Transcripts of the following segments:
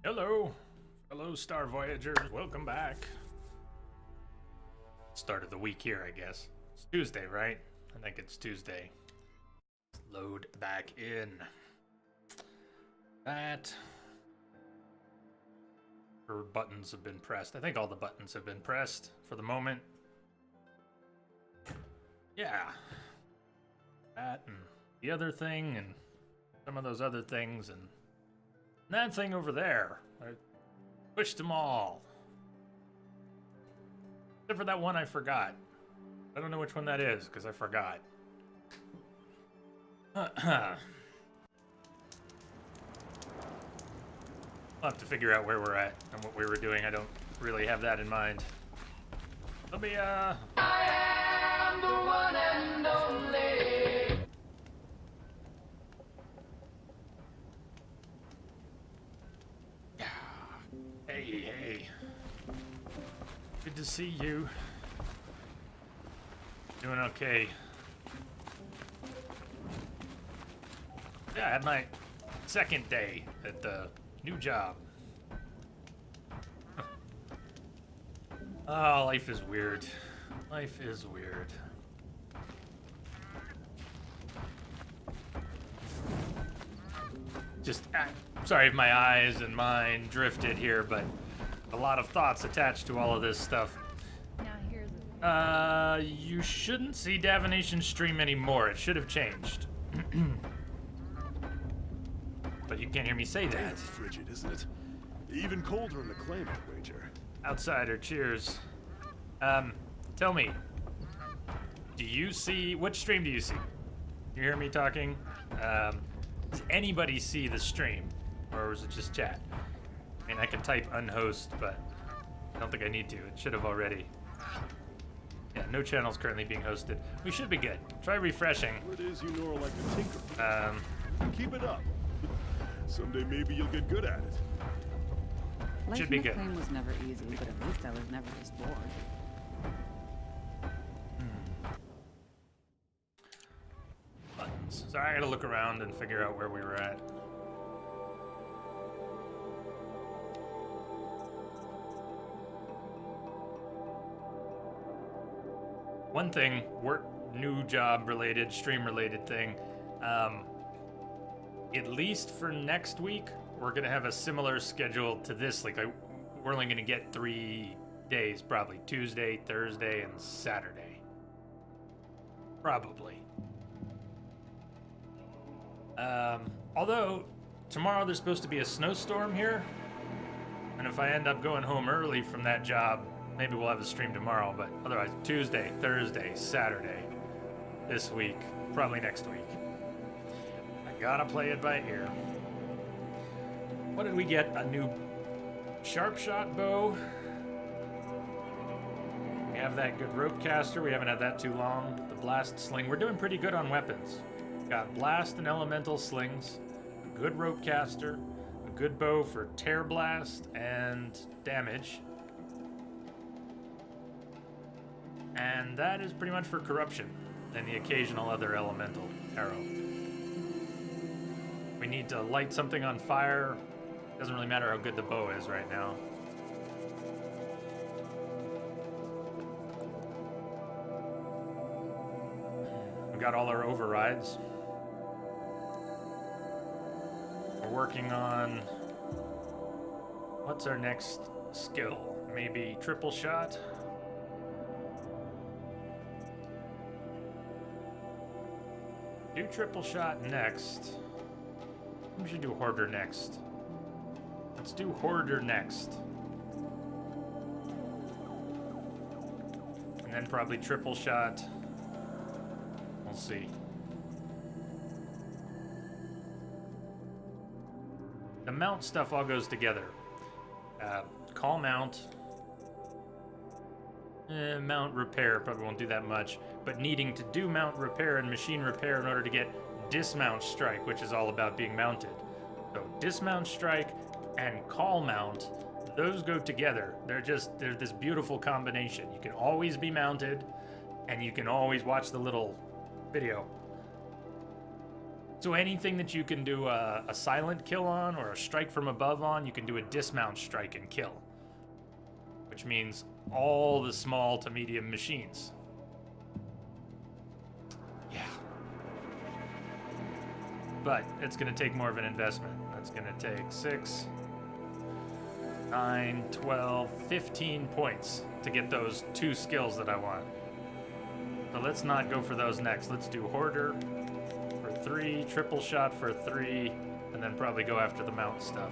Hello, fellow Star Voyagers. Welcome back. Start of the week here, I guess. It's Tuesday, right? I think it's Tuesday. Let's load back in. That. Or buttons have been pressed. I think all the buttons have been pressed for the moment. Yeah. That and the other thing and some of those other things and that thing over there. I pushed them all. Except for that one I forgot. I don't know which one that is, because I forgot. I'll have to figure out where we're at and what we were doing. I don't really have that in mind. Let me, I am the one and only. Hey. Good to see you. Doing okay. Yeah, I had my second day at the new job. Oh, life is weird. Life is weird. Sorry if my eyes and mind drifted here, but a lot of thoughts attached to all of this stuff. Now here's You shouldn't see Davenation stream anymore. It should have changed. But you can't hear me say that. It's frigid, isn't it? Even colder in the claim, I wager. Outsider, cheers. Tell me, which stream do you see? You hear me talking? Does anybody see the stream? Or was it just chat? I mean, I can type unhost, but I don't think I need to. It should have already. Yeah, no channels currently being hosted. We should be good. Try refreshing. Word is you know like a tinker. Keep it up. Someday maybe you'll get good at it. Life Should be in the good. claim was never easy, but at least I was never just bored. Buttons. Sorry, I gotta look around and figure out where we were at. One thing, work, new job related, stream related thing. At least for next week, we're gonna have a similar schedule to this. Like, we're only gonna get 3 days, probably Tuesday, Thursday, and Saturday. Probably. Although tomorrow there's supposed to be a snowstorm here, and if I end up going home early from that job, maybe we'll have a stream tomorrow, but otherwise Tuesday, Thursday, Saturday, this week, probably next week. I gotta play it by ear. What did we get? A new sharp shot bow. We have that good rope caster. We haven't had that too long. The blast sling. We're doing pretty good on weapons. Got blast and elemental slings, a good rope caster, a good bow for tear blast and damage. And that is pretty much for corruption and the occasional other elemental arrow. We need to light something on fire. Doesn't really matter how good the bow is right now. We got all our overrides. We're working on... What's our next skill? Maybe triple shot? Do triple shot next. We should do Hoarder next. Let's do Hoarder next. And then probably triple shot. We'll see. The mount stuff all goes together. Call mount. Mount repair probably won't do that much, but needing to do mount repair and machine repair in order to get dismount strike, which is all about being mounted. So dismount strike and call mount, those go together. They're this beautiful combination. You can always be mounted and you can always watch the little video. So anything that you can do a silent kill on or a strike from above on, you can do a dismount strike and kill. Which means all the small to medium machines. Yeah. But it's going to take more of an investment. That's going to take 6, 9, 12, 15 points to get those 2 skills that I want. So let's not go for those next. Let's do Hoarder for 3, Triple Shot for 3, and then probably go after the mount stuff.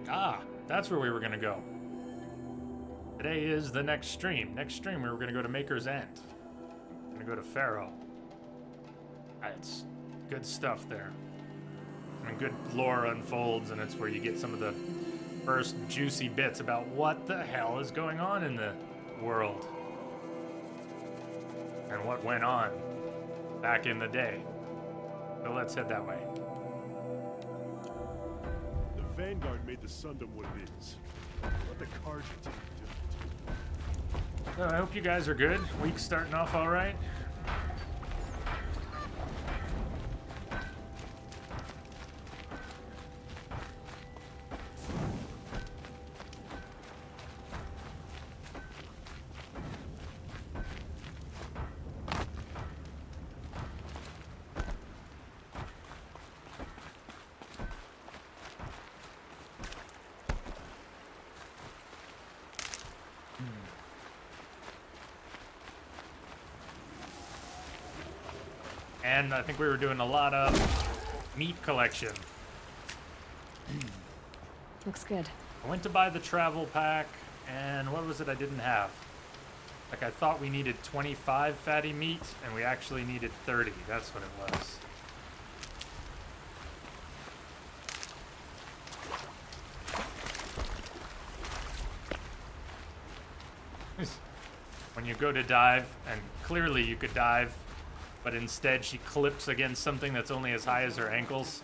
Ah, that's where we were going to go. Today is the next stream. Next stream, we were going to go to Maker's End. We're going to go to Pharaoh. It's good stuff there. And good lore unfolds, and it's where you get some of the first juicy bits about what the hell is going on in the world. And what went on back in the day. So let's head that way. The Vanguard made the Sundom what it is. Let the Carja team do it. So I hope you guys are good. Week's starting off all right. And I think we were doing a lot of meat collection. Looks good. I went to buy the travel pack, and what was it I didn't have? Like, I thought we needed 25 fatty meat, and we actually needed 30. That's what it was. When you go to dive, and clearly you could dive, but instead she clips against something that's only as high as her ankles.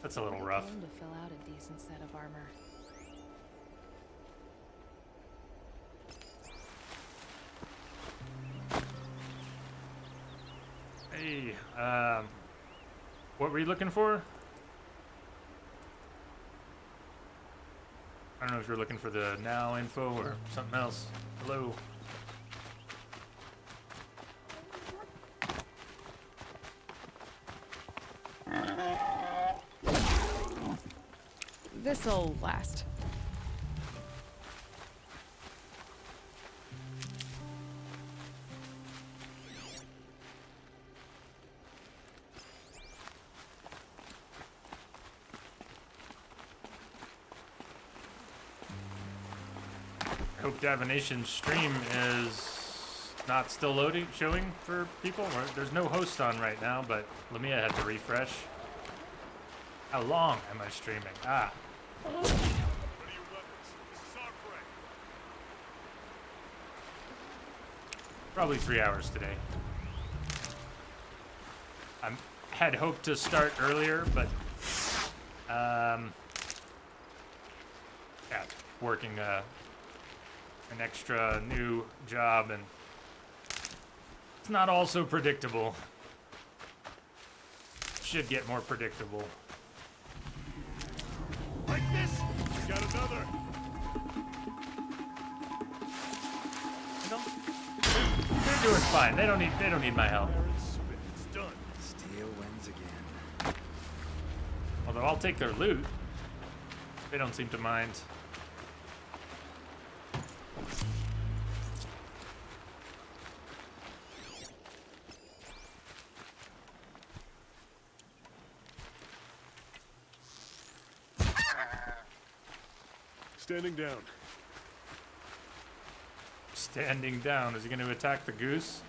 That's a little rough. To fill out a decent set of armor. Hey, what were you looking for? I don't know if you're looking for the now info or something else. Hello. This'll last. I hope Davination's stream is not still loading, showing for people. There's no host on right now, but Lamia had to refresh. How long am I streaming? Ah. Ready your weapons. This is our prey. Probably 3 hours today. I had hoped to start earlier, but yeah, working an extra new job, and it's not all so predictable. Should get more predictable. Like this? We got another. They're doing fine. They don't need my help. Fire and spit. It's done. Steel wins again. Although I'll take their loot. They don't seem to mind. Standing down. Standing down. Is he going to attack the goose?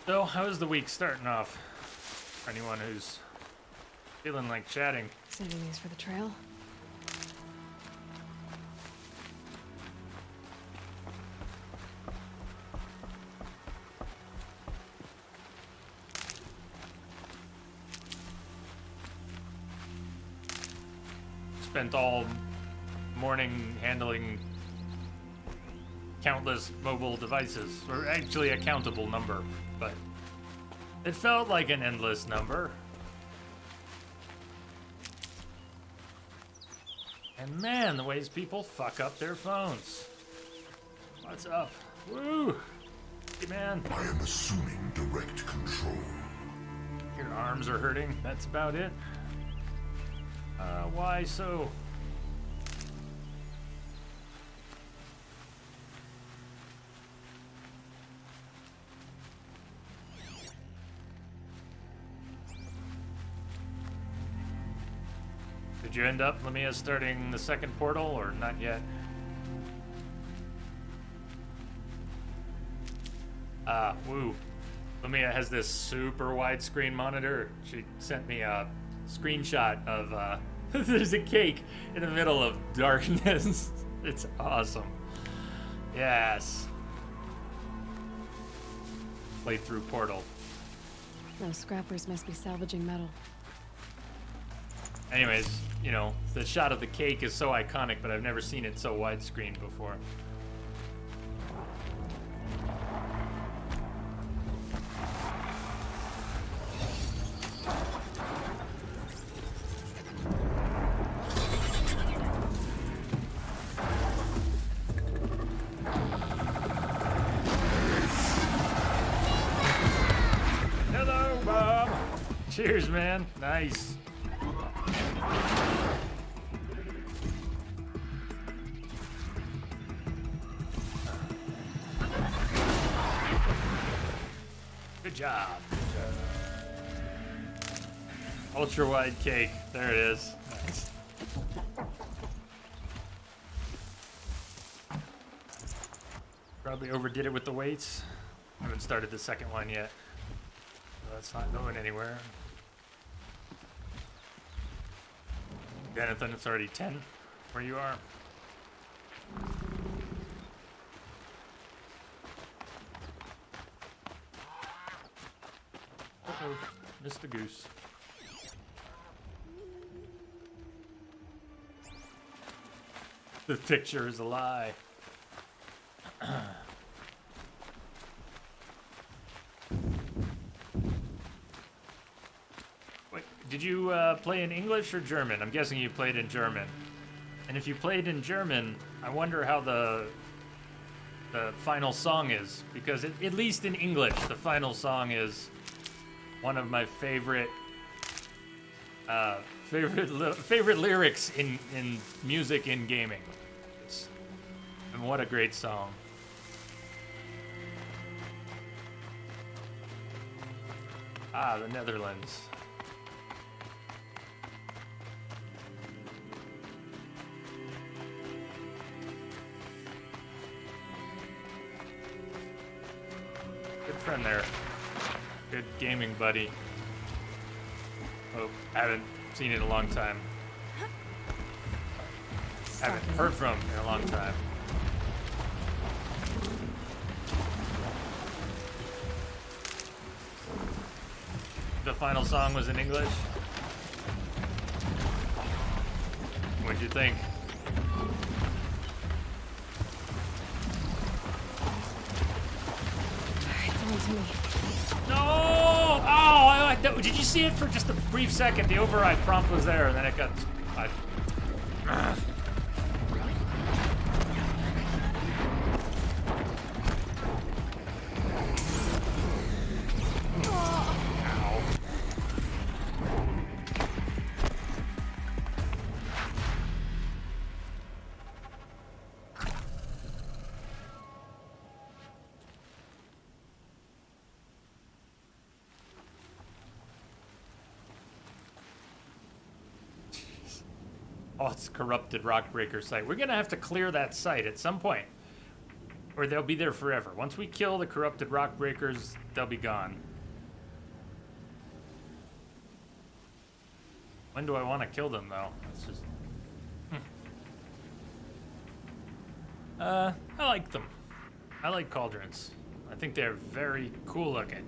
So, how is the week starting off? For anyone who's feeling like chatting. Saving these for the trail. spent all morning handling countless mobile devices, or actually a countable number, but it felt like an endless number. And man, the ways people fuck up their phones. What's up? Woo! Hey man. I am assuming direct control. Your arms are hurting, that's about it. Why so? Did you end up, Lamia, starting the second portal, or not yet? Woo. Lamia has this super widescreen monitor. She sent me a screenshot of, there's a cake in the middle of darkness. It's awesome. Yes. Playthrough Portal. Those scrappers must be salvaging metal. Anyways, you know, the shot of the cake is so iconic, but I've never seen it so widescreen before. Hello, Bob. Cheers, man. Nice. Good job. Ultra wide cake. There it is. Nice. Probably overdid it with the weights. Haven't started the second one yet. So that's not going anywhere. Jonathan, it's already 10 where you are. Uh-oh, missed the goose. The picture is a lie. Wait, did you play in English or German? I'm guessing you played in German. And if you played in German, I wonder how the final song is, because at least in English, the final song is one of my favorite lyrics in music in gaming. And what a great song. Ah, the Netherlands. Good friend there. Good gaming buddy. Oh, haven't seen it in a long time. Haven't heard from him in a long time. The final song was in English. What'd you think? It's on to me. No! Oh, did you see it for just a brief second? The override prompt was there, and then it got. Oh, it's corrupted Rockbreaker site. We're gonna have to clear that site at some point, or they'll be there forever. Once we kill the corrupted Rockbreakers, they'll be gone. When do I want to kill them, though? It's just... I like them. I like cauldrons. I think they're very cool looking.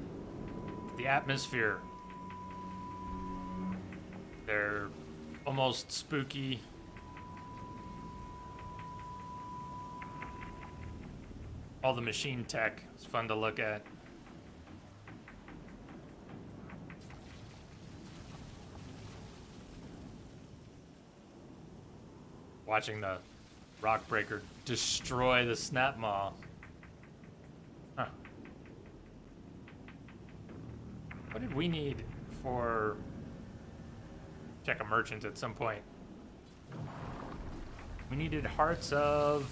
The atmosphere. They're almost spooky, all the machine tech. It's fun to look at. Watching the rock breaker destroy the snap maw. Huh. What did we need for... Check a merchant at some point. We needed hearts of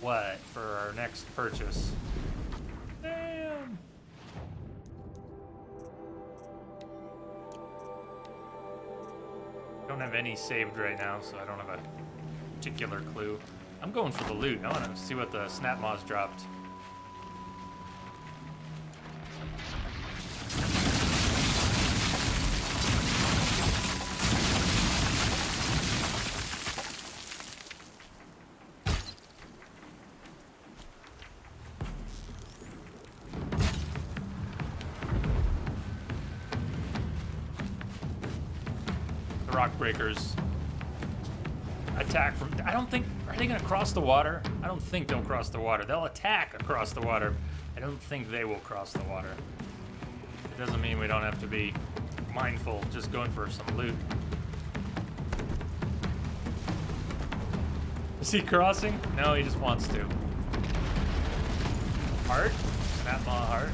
what for our next purchase? Damn. Don't have any saved right now, so I don't have a particular clue. I'm going for the loot. I want to see what the snap maws dropped. The rock breakers attack from... I don't think... Are they going to cross the water? I don't think they'll cross the water. They'll attack across the water. I don't think they will cross the water. It doesn't mean we don't have to be mindful just going for some loot. Is he crossing? No, he just wants to. Heart? Snap maw heart.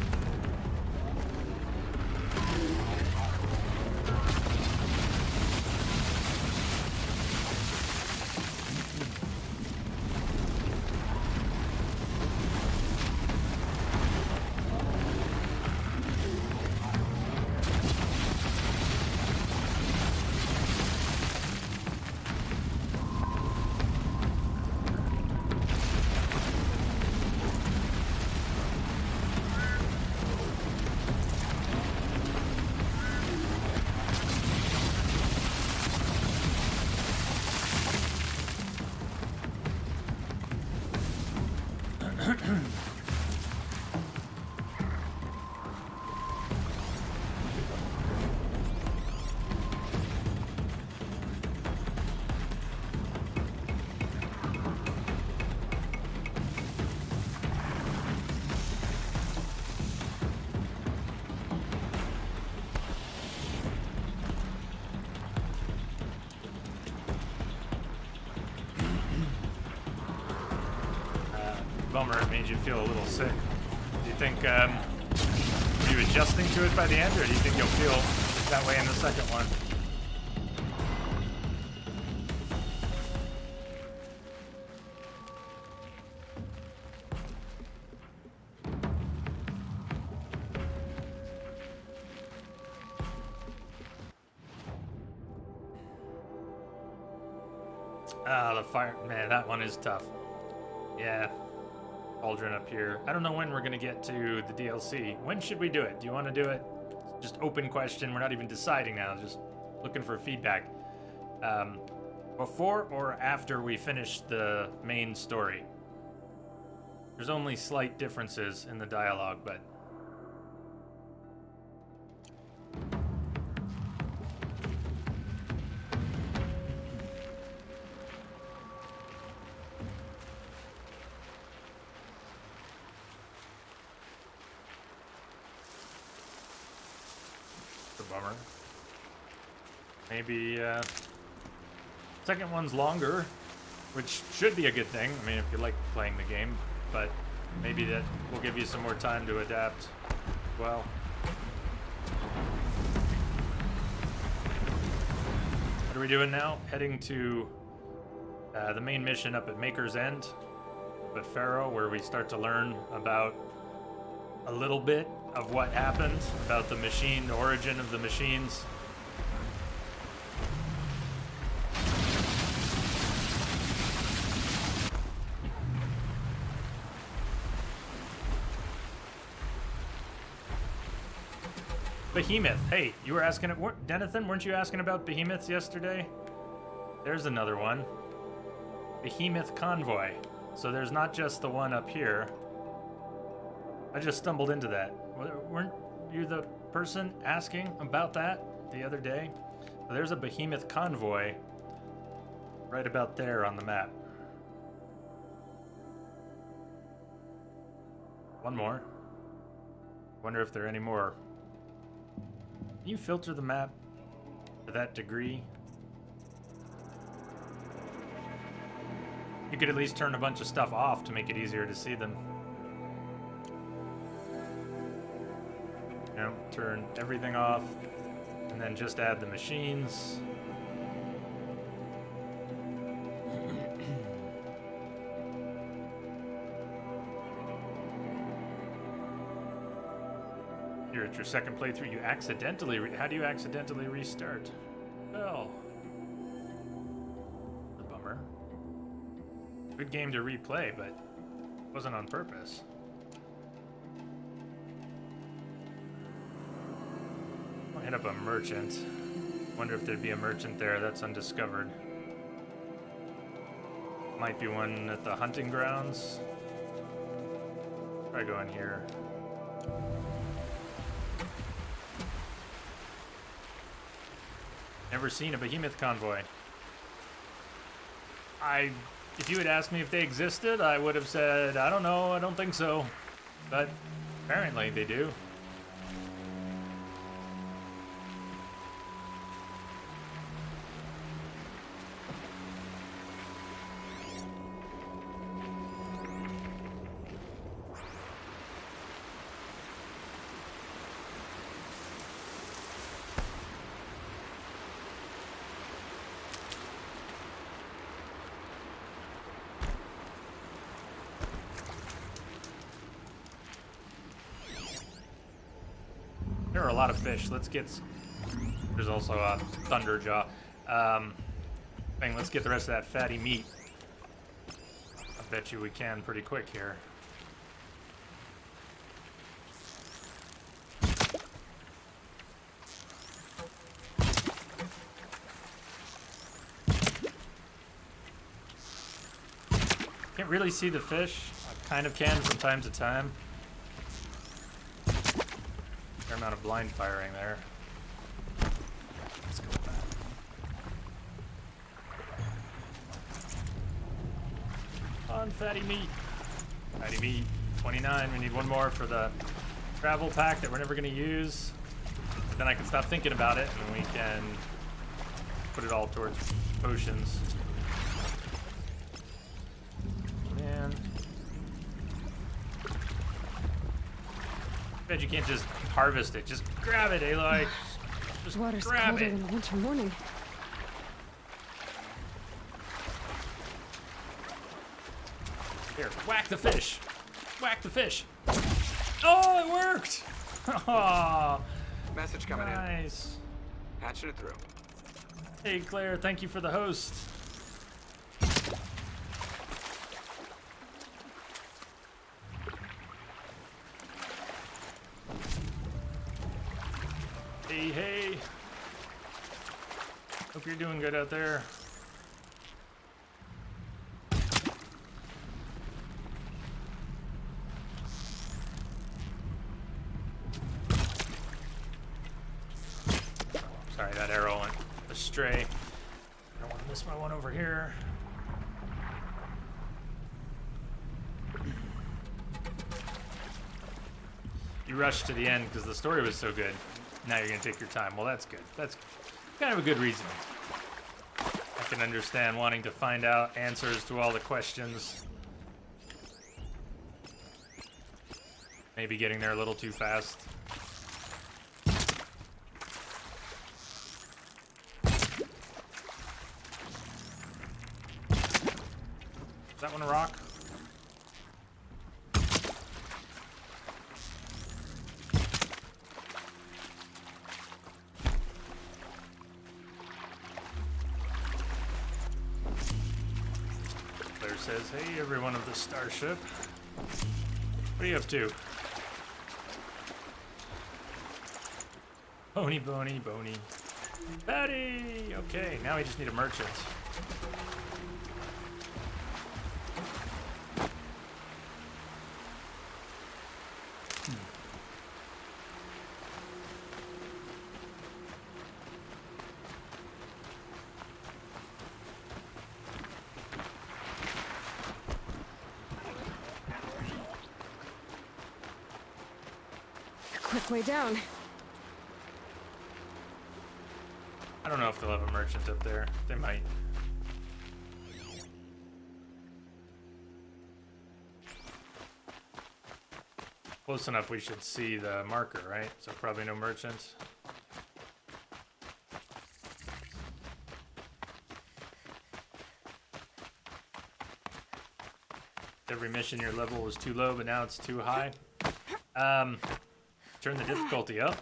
Bummer, it made you feel a little sick. Do you think, are you adjusting to it by the end, or do you think you'll feel that way in the second one? Ah, the fire, man, that one is tough. Yeah. Cauldron up here. I don't know when we're gonna get to the DLC. When should we do it? Do you want to do it? Just open question. We're not even deciding now. Just looking for feedback. Before or after we finish the main story? There's only slight differences in the dialogue, but... Bummer. Maybe second one's longer, which should be a good thing. I mean, if you like playing the game, but maybe that will give you some more time to adapt. Well, what are we doing now? Heading to the main mission up at Maker's End, up at Pharaoh, where we start to learn about a little bit of what happened, about the machine, the origin of the machines. Behemoth. Hey, you were asking, Denathan, weren't you asking about behemoths yesterday? There's another one. Behemoth Convoy. So there's not just the one up here. I just stumbled into that. Weren't you the person asking about that the other day? Well, there's a Behemoth Convoy right about there on the map. One more. Wonder if there are any more. Can you filter the map to that degree? You could at least turn a bunch of stuff off to make it easier to see them. You know, turn everything off and then just add the machines. You're at your second playthrough. You accidentally. How do you accidentally restart? Oh. A bummer. Good game to replay, but wasn't on purpose. I'll hit up a merchant. Wonder if there'd be a merchant there that's undiscovered. Might be one at the hunting grounds. Try going here. Never seen a behemoth convoy. If you had asked me if they existed, I would have said, I don't know, I don't think so. But apparently they do. There are a lot of fish. Let's get... There's also a thunderjaw. Let's get the rest of that fatty meat. I bet you we can pretty quick here. Can't really see the fish. I kind of can from time to time. Fair amount of blind firing there. Let's go with that. On fatty meat. Fatty meat. 29. We need one more for the travel pack that we're never going to use. But then I can stop thinking about it and we can put it all towards potions. Man. Bet you can't just harvest it. Just grab it, Aloy. Just Water's grab colder it. than a winter morning. Here, whack the fish. Whack the fish. Oh, it worked. Oh, Message coming in. nice. Patching it through. Hey, Claire, thank you for the host. Hey, hey. Hope you're doing good out there. Sorry, that arrow went astray. I don't want to miss my one over here. You rushed to the end because the story was so good. Now you're going to take your time. Well, that's good. That's kind of a good reason. I can understand wanting to find out answers to all the questions. Maybe getting there a little too fast. Is that one a rock? Claire says, hey everyone of the starship. What are you up to? Bony, bony, bony. Patty! Okay, now we just need a merchant. quick way down. I don't know if they'll have a merchant up there. They might. Close enough we should see the marker, right? So probably no merchants. Every mission your level was too low, but now it's too high. Turn the difficulty up.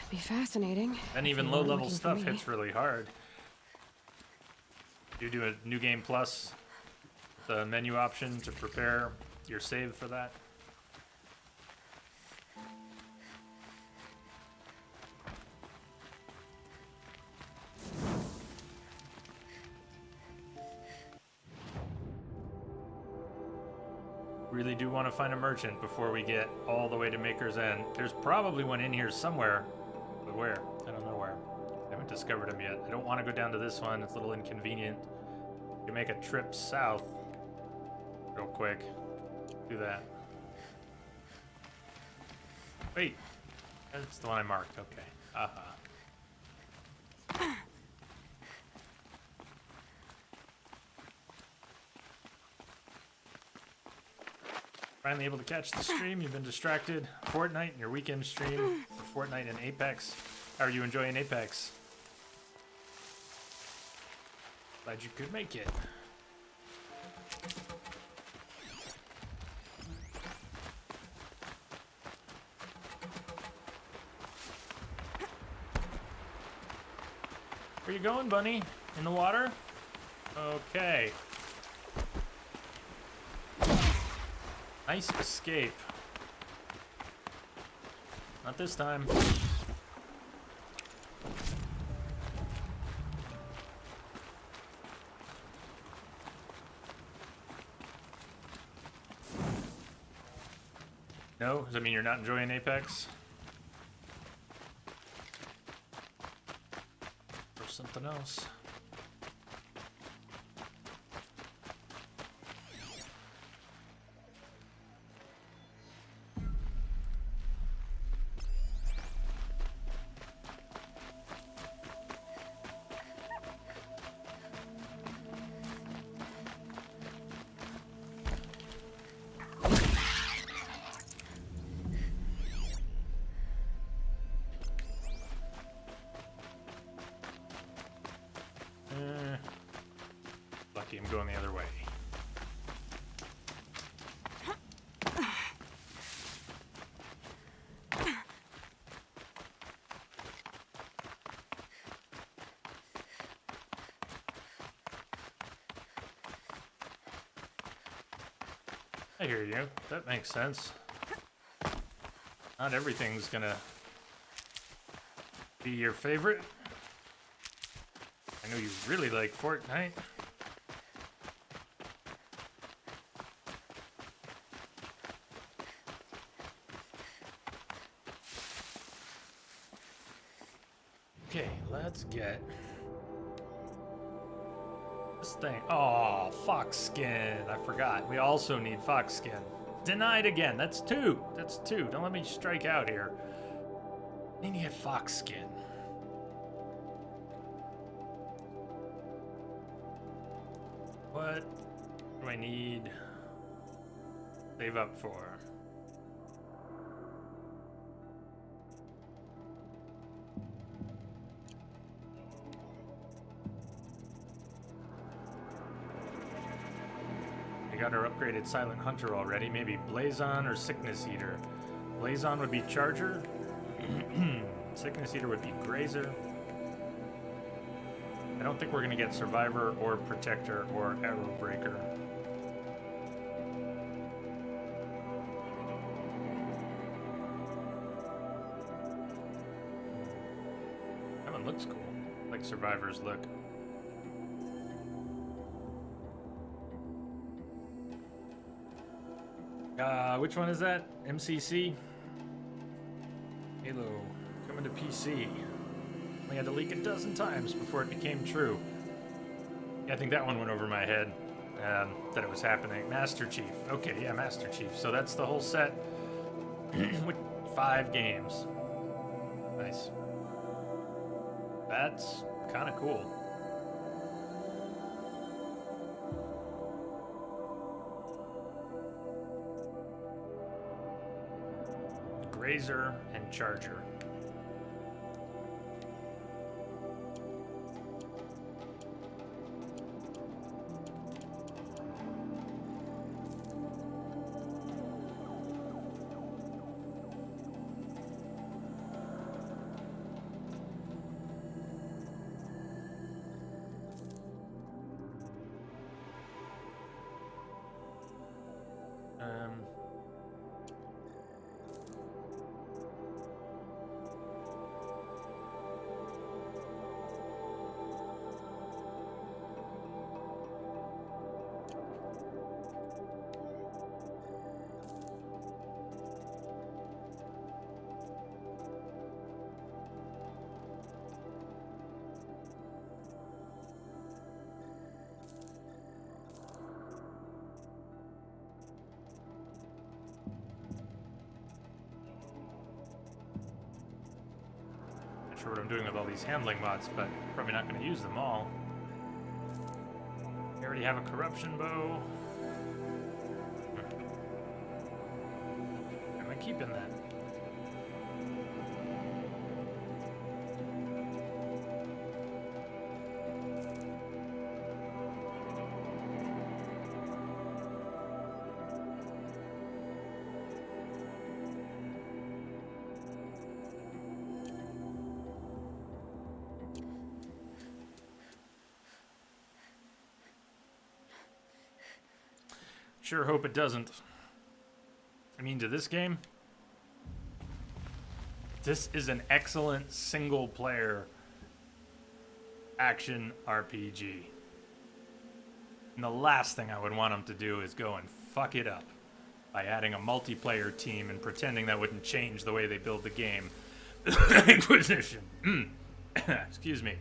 Be fascinating. And even If low you're level looking for stuff me. hits really hard. You do a new game plus, the menu option to prepare your save for that. Really do want to find a merchant before we get all the way to Maker's End. There's probably one in here somewhere, but where? I don't know where. I haven't discovered them yet. I don't want to go down to this one. It's a little inconvenient. You can make a trip south real quick. Do that. Wait, that's the one I marked. Okay. Aha. Finally able to catch the stream. You've been distracted. Fortnite and your weekend stream for Fortnite and Apex. How are you enjoying Apex? Glad you could make it. Where you going, bunny? In the water? Okay. Nice escape. Not this time. No? Does that mean you're not enjoying Apex? Or something else? Lucky I'm going the other way. I hear you. That makes sense. Not everything's gonna be your favorite. I know you really like Fortnite. Okay, let's get this thing. Oh, fox skin. I forgot. We also need fox skin. Denied again. That's two. That's two. Don't let me strike out here. I need to get fox skin. What do I need? Save up for. We got our upgraded Silent Hunter already. Maybe Blazon or Sickness Eater. Blazon would be Charger. Sickness Eater would be Grazer. I don't think we're going to get Survivor or Protector or Arrow Breaker. That one looks cool. Like Survivor's look. Which one is that? MCC? Halo. Coming to PC. We had to leak a dozen times before it became true. Yeah, I think that one went over my head. That it was happening. Master Chief. Okay, yeah, Master Chief. So that's the whole set. 5 games. Nice. That's kind of cool. Grazer and Charger. Not sure what I'm doing with all these handling mods, but probably not going to use them all. I already have a corruption bow. Am I keeping that? Sure hope it doesn't. I mean, to this game, this is an excellent single-player action RPG. And the last thing I would want them to do is go and fuck it up by adding a multiplayer team and pretending that wouldn't change the way they build the game. Inquisition. Excuse me.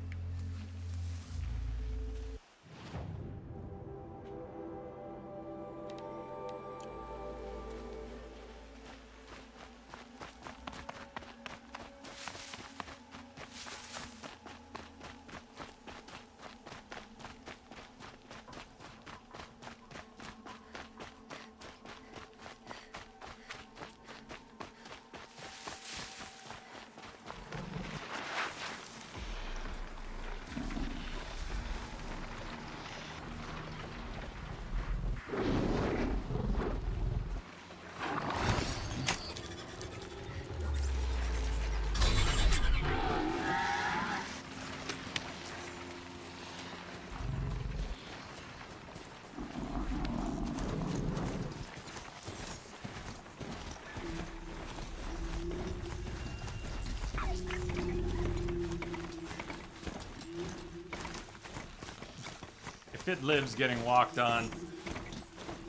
It lives getting walked on,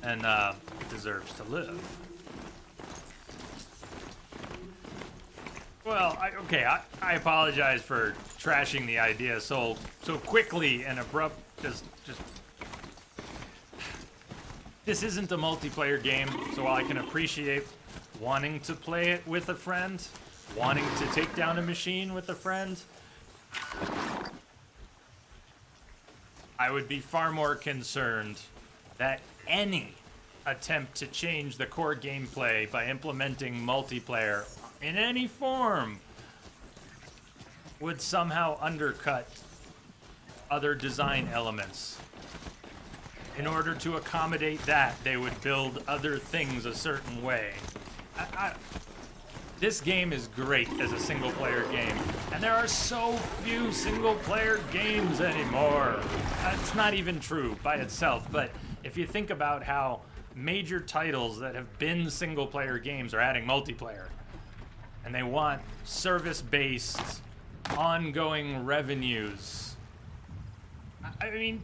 and it deserves to live. Well, I apologize for trashing the idea so quickly and abrupt. Just this isn't a multiplayer game, so while I can appreciate wanting to play it with a friend, wanting to take down a machine with a friend, I would be far more concerned that any attempt to change the core gameplay by implementing multiplayer in any form would somehow undercut other design elements. In order to accommodate that, they would build other things a certain way. This game is great as a single-player game, and there are so few single-player games anymore. That's not even true by itself, but if you think about how major titles that have been single-player games are adding multiplayer, and they want service-based, ongoing revenues. I mean,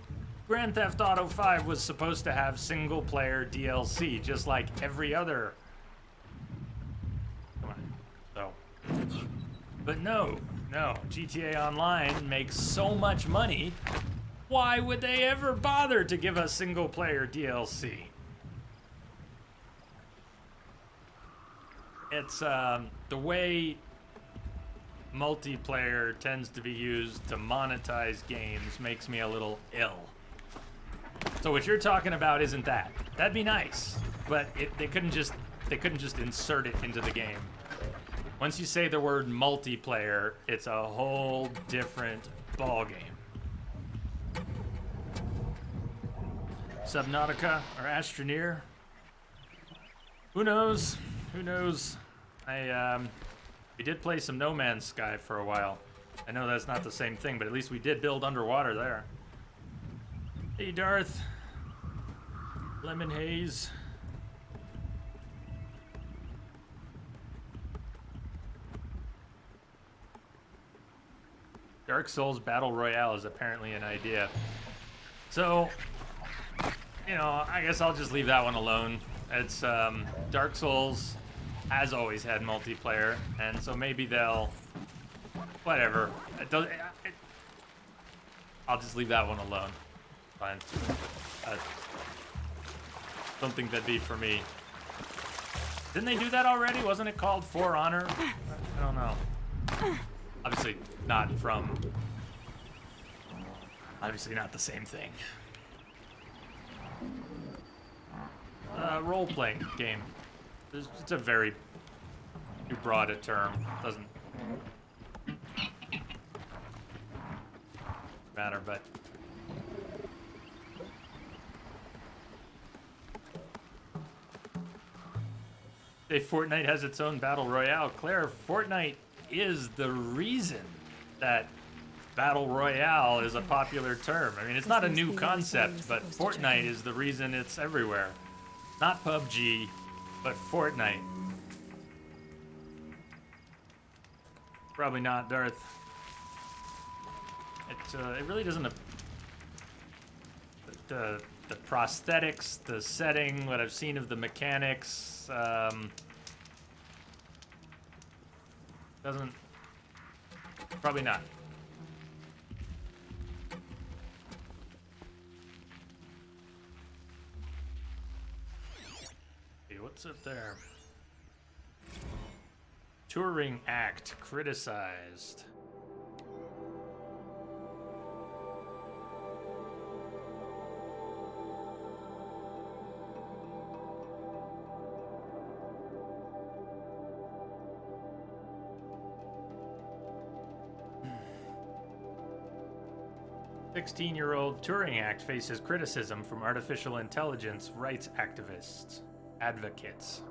Grand Theft Auto 5 was supposed to have single-player DLC, just like every other. But no, GTA Online makes so much money, why would they ever bother to give us single-player DLC? It's the way multiplayer tends to be used to monetize games makes me a little ill. So what you're talking about isn't that. That'd be nice, but they couldn't just insert it into the game. Once you say the word multiplayer, it's a whole different ball game. Subnautica or Astroneer? Who knows? Who knows? We did play some No Man's Sky for a while. I know that's not the same thing, but at least we did build underwater there. Hey, Darth. Lemon Haze. Dark Souls Battle Royale is apparently an idea. So, you know, I guess I'll just leave that one alone. It's, Dark Souls has always had multiplayer, and so maybe they'll, whatever. I'll just leave that one alone. Fine. Don't think that'd be for me. Didn't they do that already? Wasn't it called For Honor? I don't know. Obviously not from... Obviously not the same thing. Role-playing game. It's a very too broad a term. Doesn't matter, but... Say Fortnite has its own Battle Royale. Claire, Fortnite is the reason that Battle Royale is a popular term. I mean, it's not a new concept, but Fortnite is the reason it's everywhere. Not PUBG, but Fortnite. Probably not, Darth. It really doesn't... The prosthetics, the setting, what I've seen of the mechanics, doesn't... Probably not. Hey, what's up there? Turing Act criticized. The 16-year-old Turing Act faces criticism from artificial intelligence rights activists, advocates.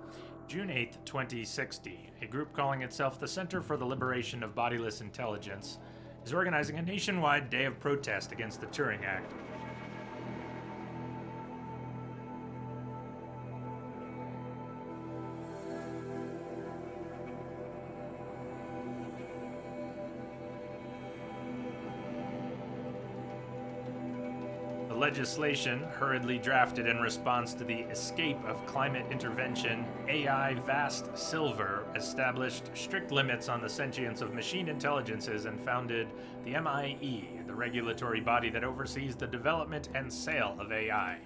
June 8, 2060, a group calling itself the Center for the Liberation of Bodiless Intelligence is organizing a nationwide day of protest against the Turing Act. Legislation, hurriedly drafted in response to the escape of climate intervention, AI Vast Silver established strict limits on the sentience of machine intelligences and founded the MIE, the regulatory body that oversees the development and sale of AI.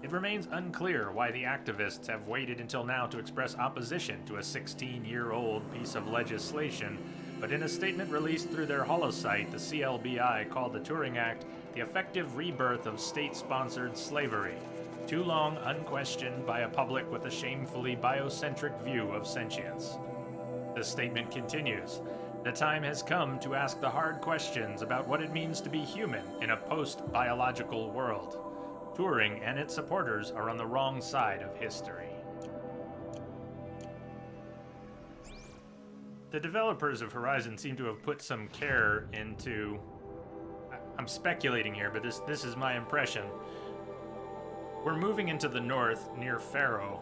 It remains unclear why the activists have waited until now to express opposition to a 16-year-old piece of legislation, but in a statement released through their holosite, the CLBI called the Turing Act the effective rebirth of state-sponsored slavery, too long unquestioned by a public with a shamefully biocentric view of sentience. The statement continues, "The time has come to ask the hard questions about what it means to be human in a post-biological world. Turing and its supporters are on the wrong side of history." The developers of Horizon seem to have put some care into... I'm speculating here, but this is my impression. We're moving into the north near Pharaoh,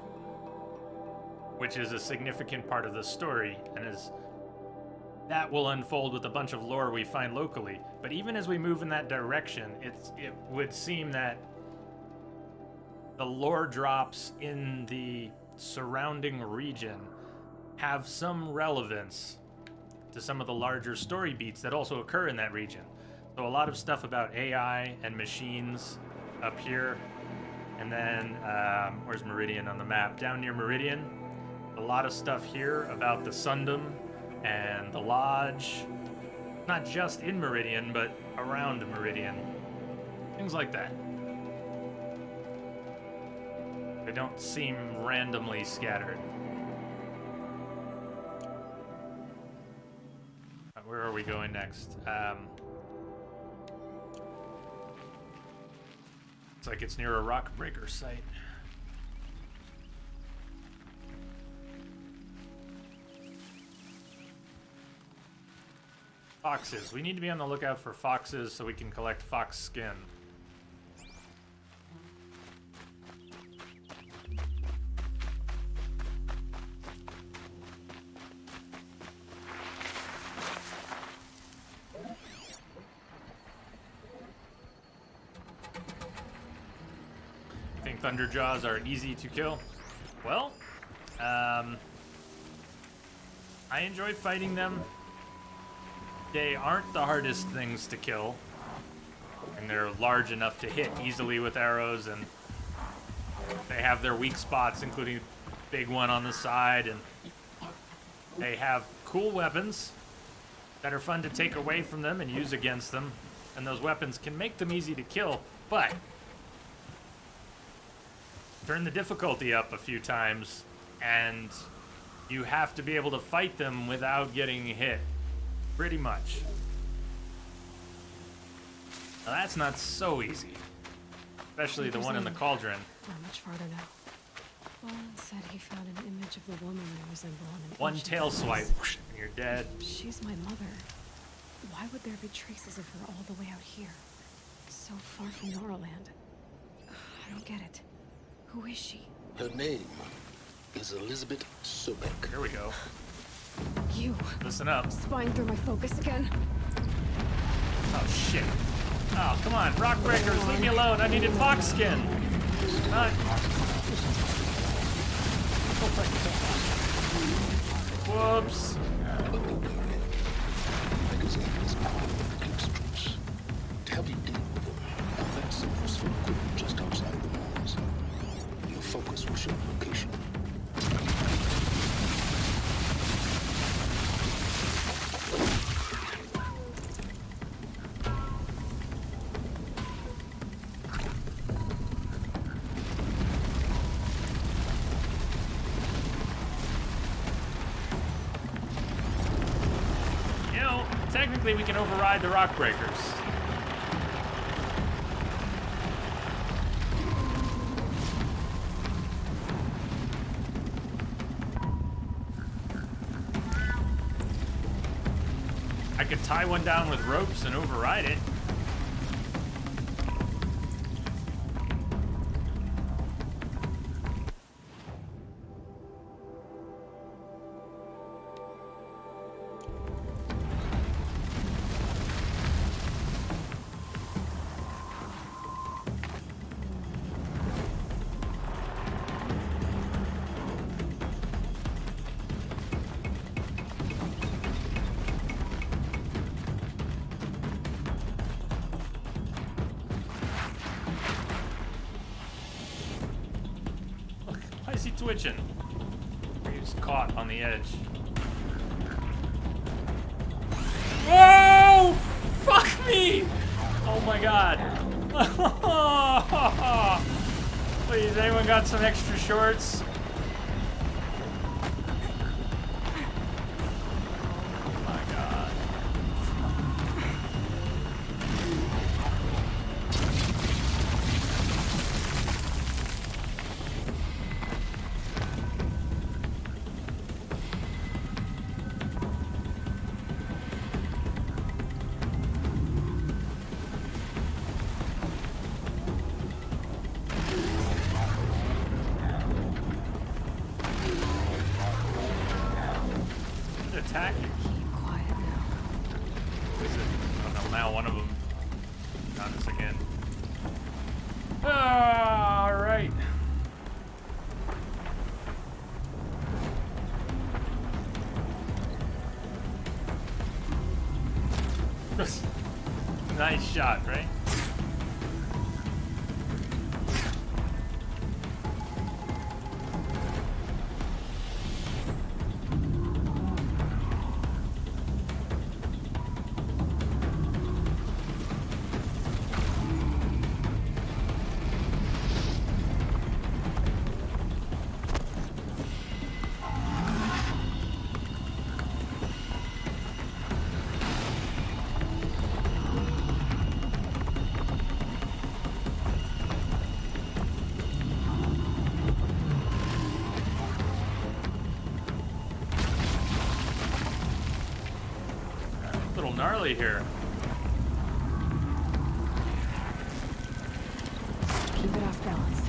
which is a significant part of the story, and that will unfold with a bunch of lore we find locally. But even as we move in that direction, it would seem that the lore drops in the surrounding region have some relevance to some of the larger story beats that also occur in that region. So a lot of stuff about AI and machines up here. And then, where's Meridian on the map? Down near Meridian, a A lot of stuff here about the Sundom and the Lodge. Not just in Meridian, but around Meridian. Things like that. They don't seem randomly scattered. Where are we going next? Looks like it's near a rock breaker site. Foxes. We need to be on the lookout for foxes so we can collect fox skin. You think Thunderjaws are easy to kill? Well, I enjoy fighting them. They aren't the hardest things to kill, and they're large enough to hit easily with arrows, and they have their weak spots, including the big one on the side, and they have cool weapons that are fun to take away from them and use against them, and those weapons can make them easy to kill, but turn the difficulty up a few times, and you have to be able to fight them without getting hit. Pretty much. Now that's not so easy. Especially the one in the cauldron. Not much farther now. Roland said he found an image of the woman I resemble on an One ancient tail atlas. swipe, and you're dead. She's my mother. Why would there be traces of her all the way out here? So far from Norland. I don't get it. Who is she? Her name is Elizabeth Sobek. Here we go. You. Listen up. Spying through my focus again? Oh shit. Oh, come on, rock breakers, leave me alone. I needed fox skin. Not... Whoops. Magazines are extras. To help you deal with them, I've left some useful equipment just outside the walls. Your focus will show location. Technically, we can override the rock breakers. I could tie one down with ropes and override it. Why is he twitching? He's caught on the edge. Whoa! Fuck me! Oh my god. Please, anyone got some extra shorts? Oh my god. Attack? Keep quiet now. Is it? Oh no, now one of them found us again. Alright. Nice shot, right? gnarly here. Keep it off balance.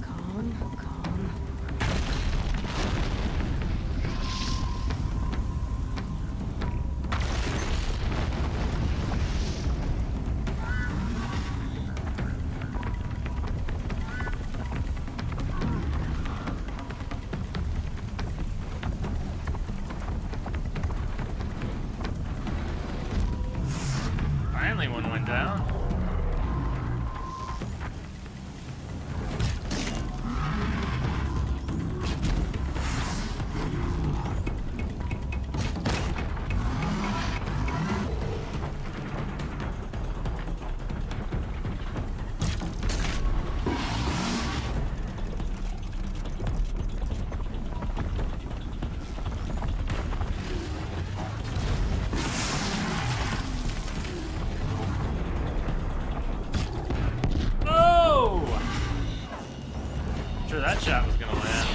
Calm, calm. Finally, one went down. Sure that shot was gonna land.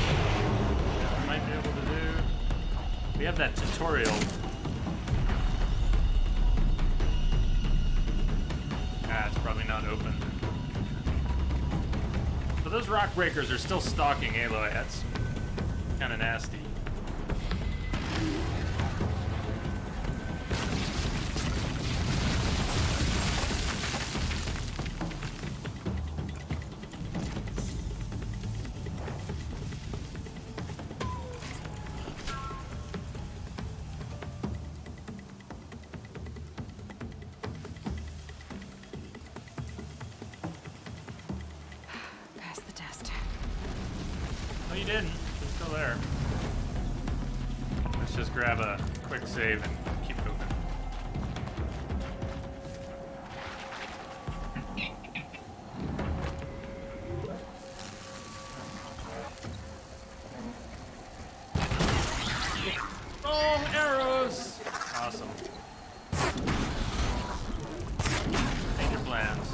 Yeah, we might be able to do. We have that tutorial. Ah, it's probably not open. So those rock breakers are still stalking Aloy. That's kind of nasty. Pass the test. No, you didn't. It's still there. Let's just grab a quick save and keep moving. Oh, arrows! Awesome. Change your plans.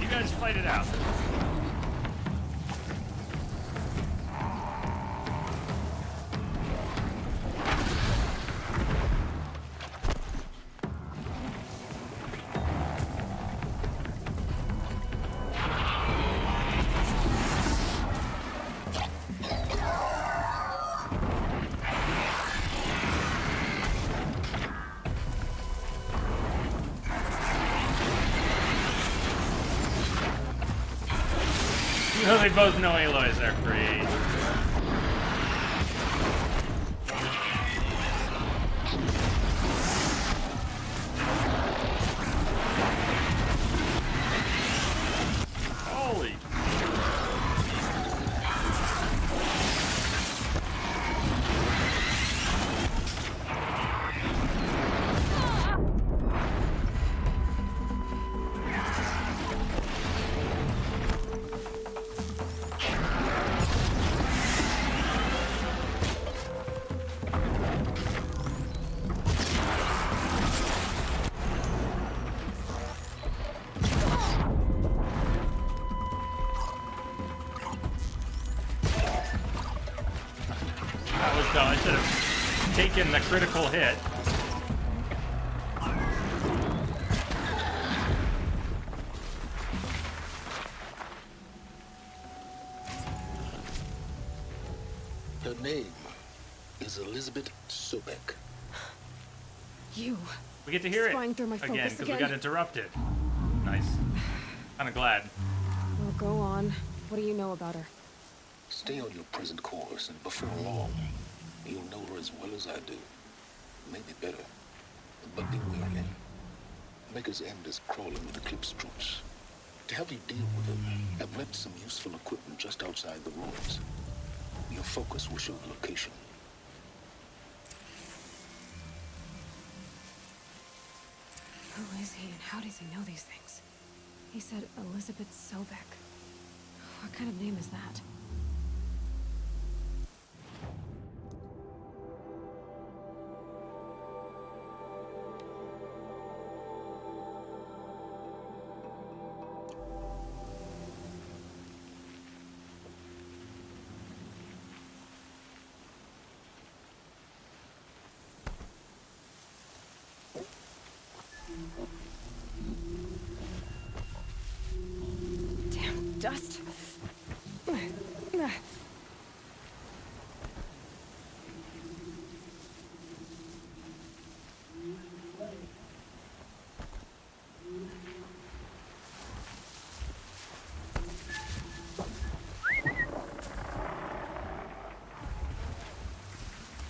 You guys fight it out. No, they both know Aloys are free. Holy. That was dumb. I should have taken the critical hit. Her name is Elizabeth Sobek. You. We get to hear it Spying through my again focus because we again. got interrupted. Nice. Kind of glad. Well, go on. What do you know about her? Stay on your present course, and before long, You'll know her as well as I do. Maybe better. But be wary. Maker's End is crawling with Eclipse troops. To help you deal with them, I've left some useful equipment just outside the ruins. Your focus will show the location. Who is he and how does he know these things? He said Elizabeth Sobek. What kind of name is that? Damn dust.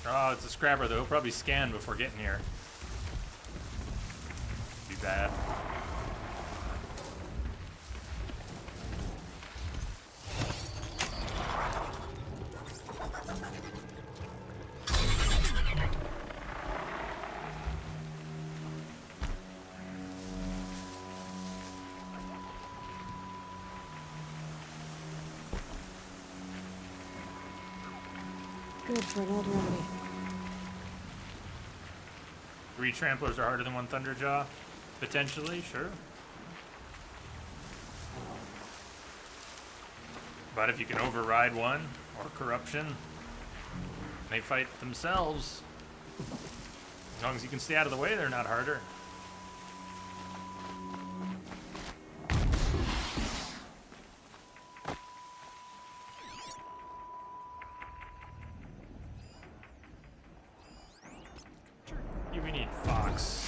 Oh, it's a scrapper though. He'll probably scan before getting here. Be bad. Good for an old remedy. 3 tramplers are harder than 1 Thunderjaw? Potentially, sure. But if you can override one, or corruption, they fight themselves. As long as you can stay out of the way, they're not harder. We need Fox.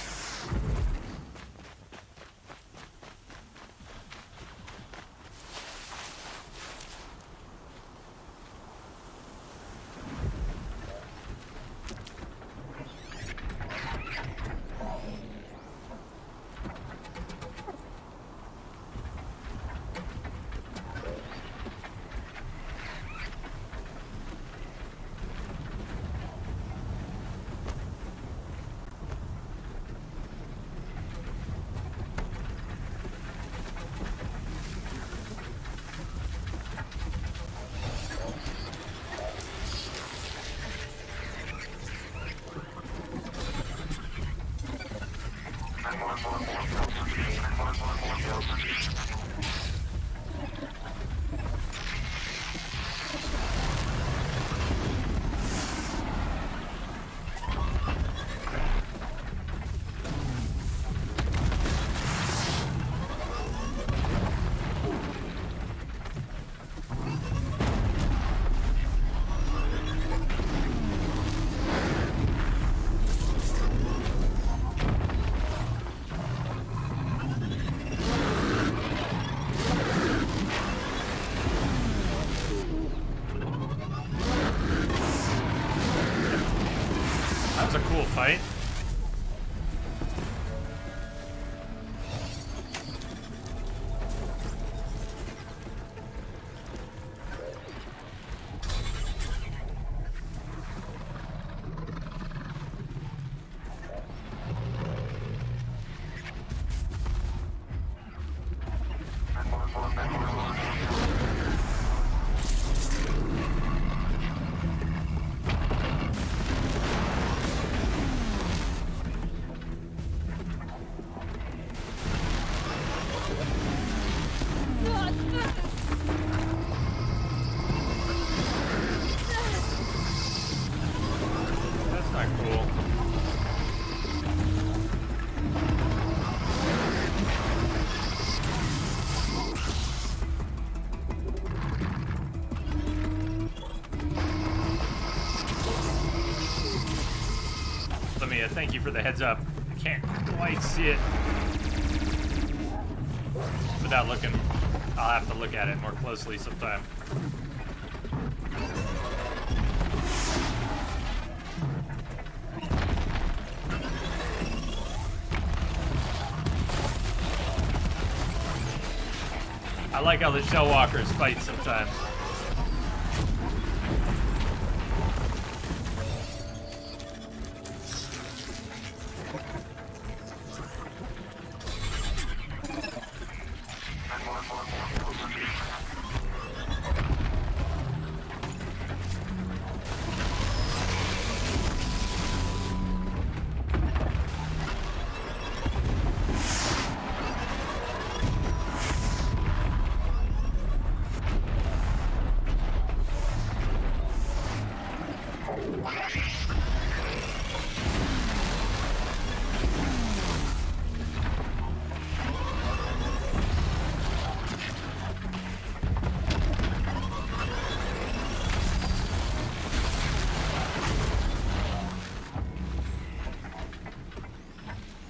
That was a cool fight. That's not cool. Lamia, thank you for the heads up. I can't quite see it without looking. I'll have to look at it more closely sometime. I like how the shell walkers fight sometimes.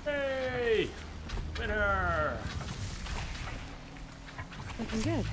Hey! Winner! Looking good.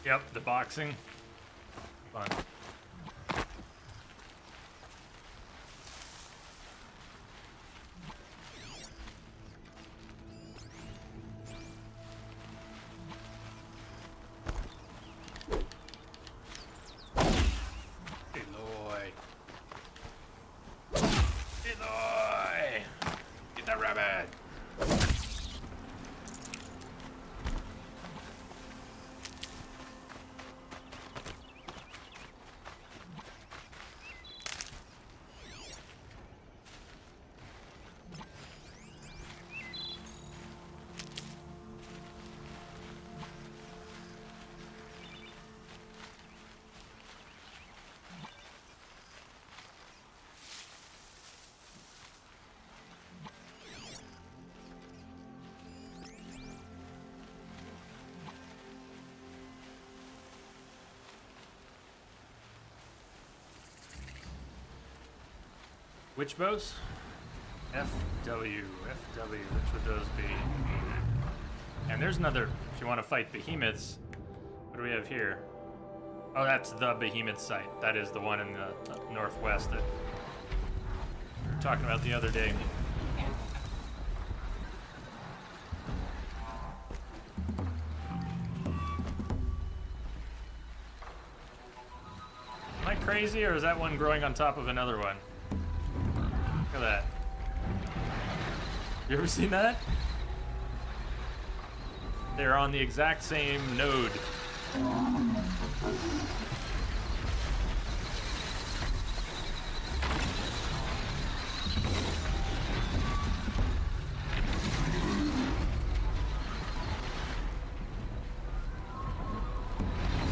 Yep, the boxing. Fun. Eloy. Eloy! Get that rabbit! Which bows? FW, which would those be? And there's another, if you want to fight behemoths, what do we have here? Oh, that's the behemoth site. That is the one in the northwest that we were talking about the other day. Am I crazy, or is that one growing on top of another one? Look at that. You ever seen that? They're on the exact same node. I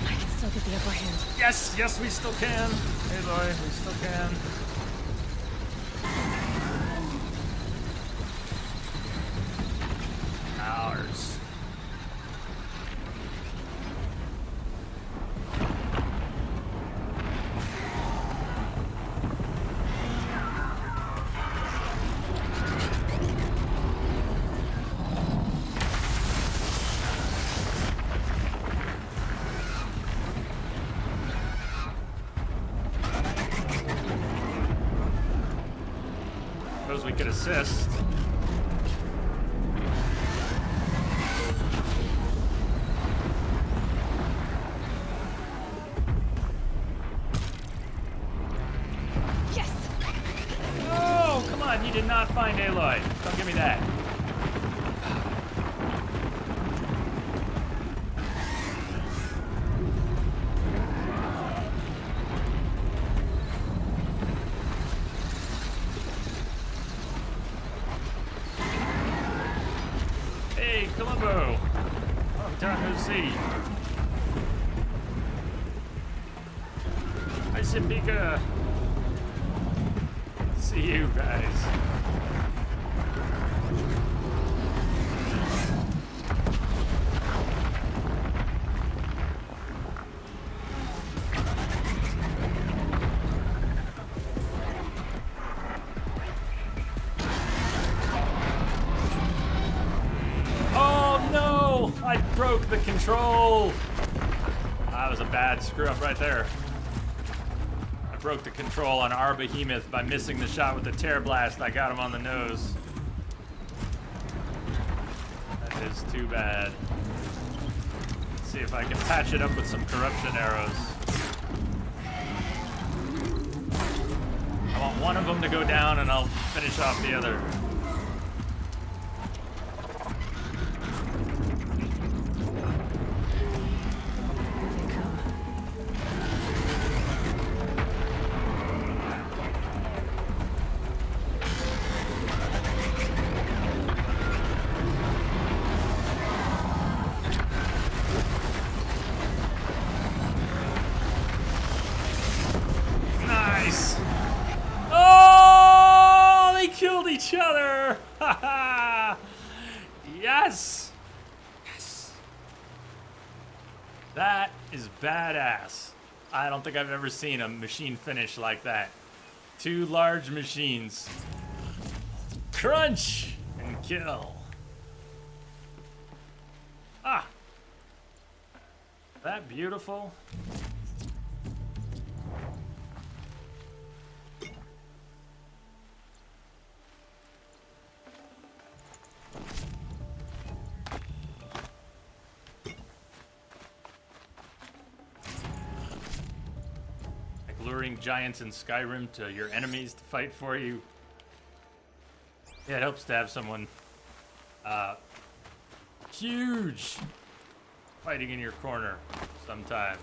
can still get the upper hand. Yes, yes, we still can. Aloy, we still can. Ours. Suppose we could assist. Yes! Oh, come on, you did not find Aloy. Don't give me that. Hey, Columbo. Long time see. Hi, Sipika. See you guys. Oh no! I broke the control. That was a bad screw up right there. I broke the control on our behemoth by missing the shot with the tear blast. I got him on the nose. That is too bad. Let's see if I can patch it up with some corruption arrows. I want one of them to go down and I'll finish off the other. Nice. Oh, they killed each other. Yes. Yes. That is badass. I don't think I've ever seen a machine finish like that. Two large machines. Crunch and kill. Ah. That beautiful. Luring giants in Skyrim to your enemies to fight for you. Yeah, it helps to have someone huge fighting in your corner sometimes.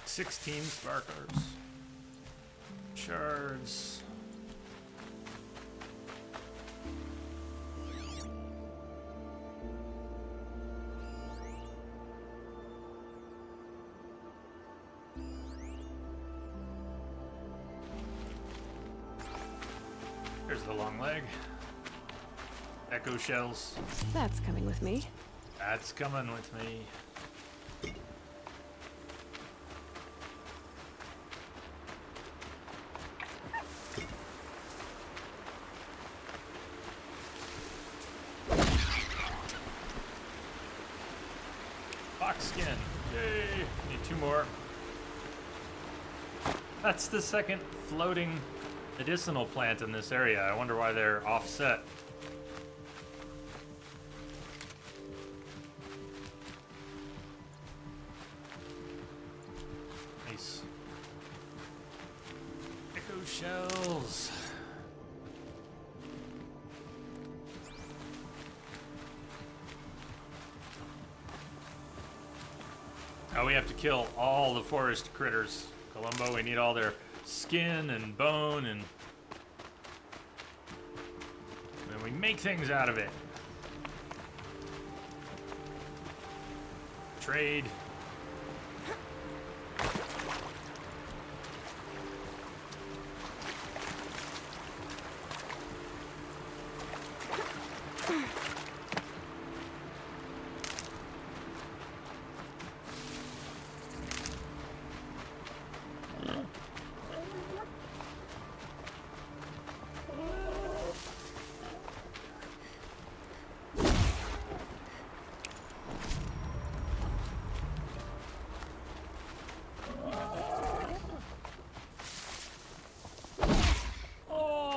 $16 sparkers. Shards. There's the long leg. Echo shells. That's coming with me. That's coming with me. Fox skin. Yay! Need 2 more. That's the second floating medicinal plant in this area. I wonder why they're offset. Nice. Echo shells. Now we have to kill all the forest critters. Columbo, we need all their skin and bone, and then we make things out of it. Trade.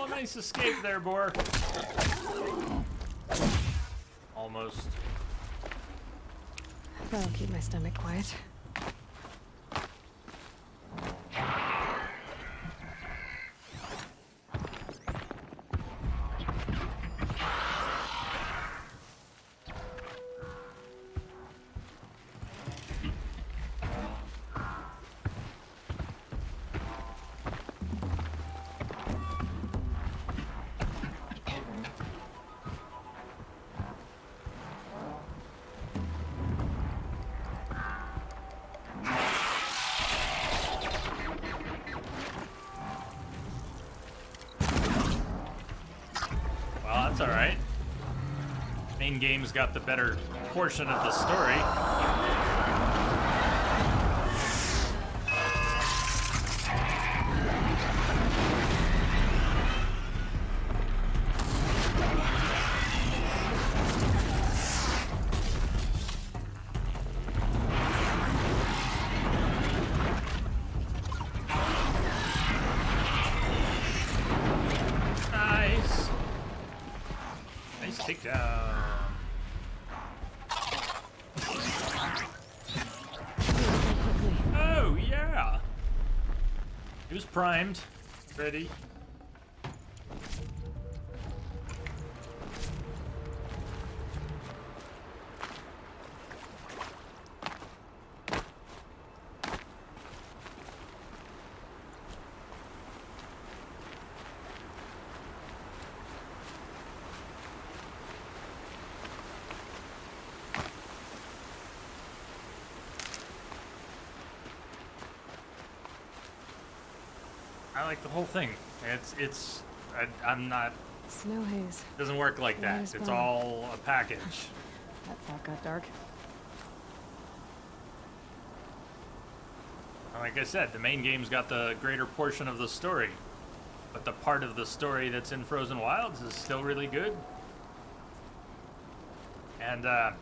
Nice escape there, Boar. Almost. That'll keep my stomach quiet. Main game's got the better portion of the story. Nice. Nice takedown. Oh, yeah. He was primed. Ready. I like the whole thing. I'm not. Snow haze. Doesn't work like that. Nice It's bomb. all a package. That thought got dark. Like I said, the main game's got the greater portion of the story, but the part of the story that's in Frozen Wilds is still really good. And the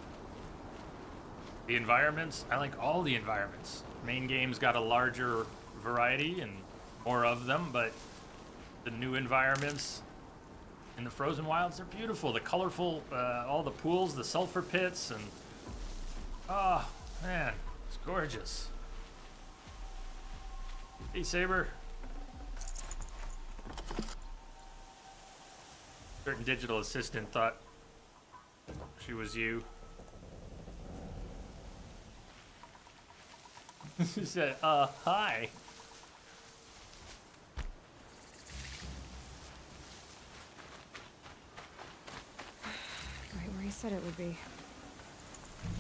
environments, I like all the environments. Main game's got a larger variety and more of them, but the new environments in the Frozen Wilds, they're beautiful. The colorful, all the pools, the sulfur pits, and oh man, it's gorgeous. Hey, Saber. Certain digital assistant thought she was you. She said, hi. Right where he said it would be.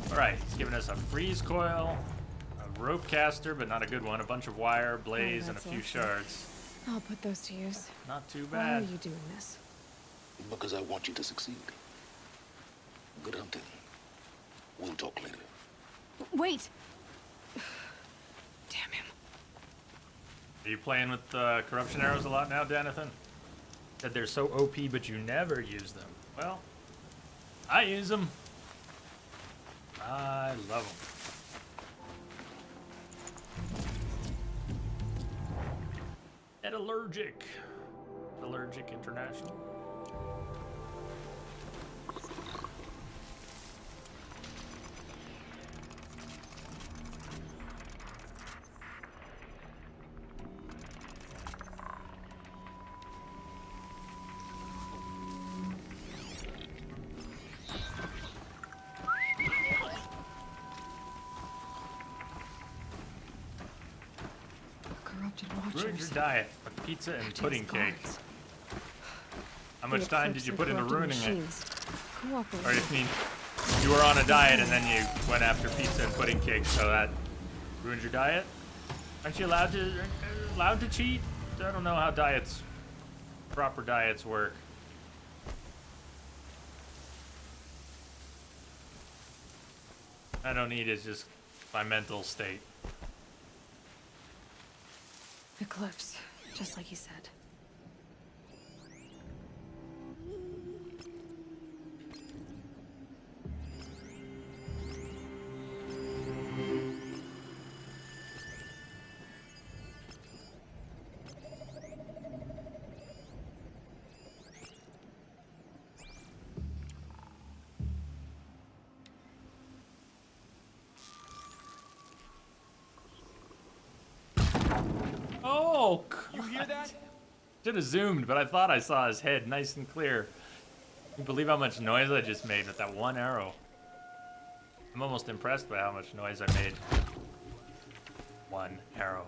Alright, he's giving us a freeze coil, a rope caster, but not a good one, a bunch of wire, blaze, and a that's few awesome. shards. I'll put those to use. Not too Why are bad. you doing this? Because I want you to succeed. Good hunting. We'll talk later. Wait! Damn him. Are you playing with corruption arrows a lot now, Danathan? Said they're so OP, but you never use them. Well, I use them. I love them. Metallurgic. Metallurgic International. Corrupted Ruined your watchers. diet with pizza and They're pudding just cake. guards. How The much time did Eclipse you and put into corrupted ruining it? machines. Cooperate. Or you mean you were on a diet and then you went after pizza and pudding cake, so that ruined your diet? Aren't you allowed to cheat? I don't know how proper diets work. I don't eat, it's just my mental state. Eclipse, just like he said. Oh, you hear that? Should have zoomed, but I thought I saw his head nice and clear. Can you believe how much noise I just made with that one arrow? I'm almost impressed by how much noise I made. One arrow.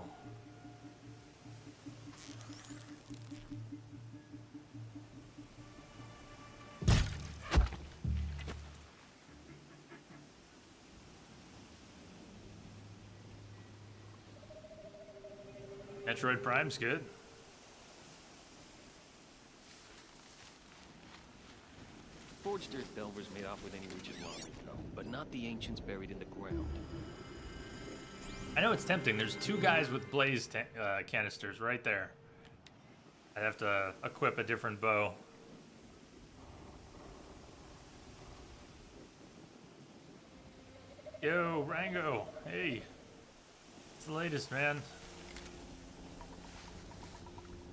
Metroid Prime's good. Forge watched Earth delvers made off with any riches long ago, but not the ancients buried in the ground. I know it's tempting. There's two guys with blaze canisters right there. I'd have to equip a different bow. Yo, Rango. Hey. What's the latest, man?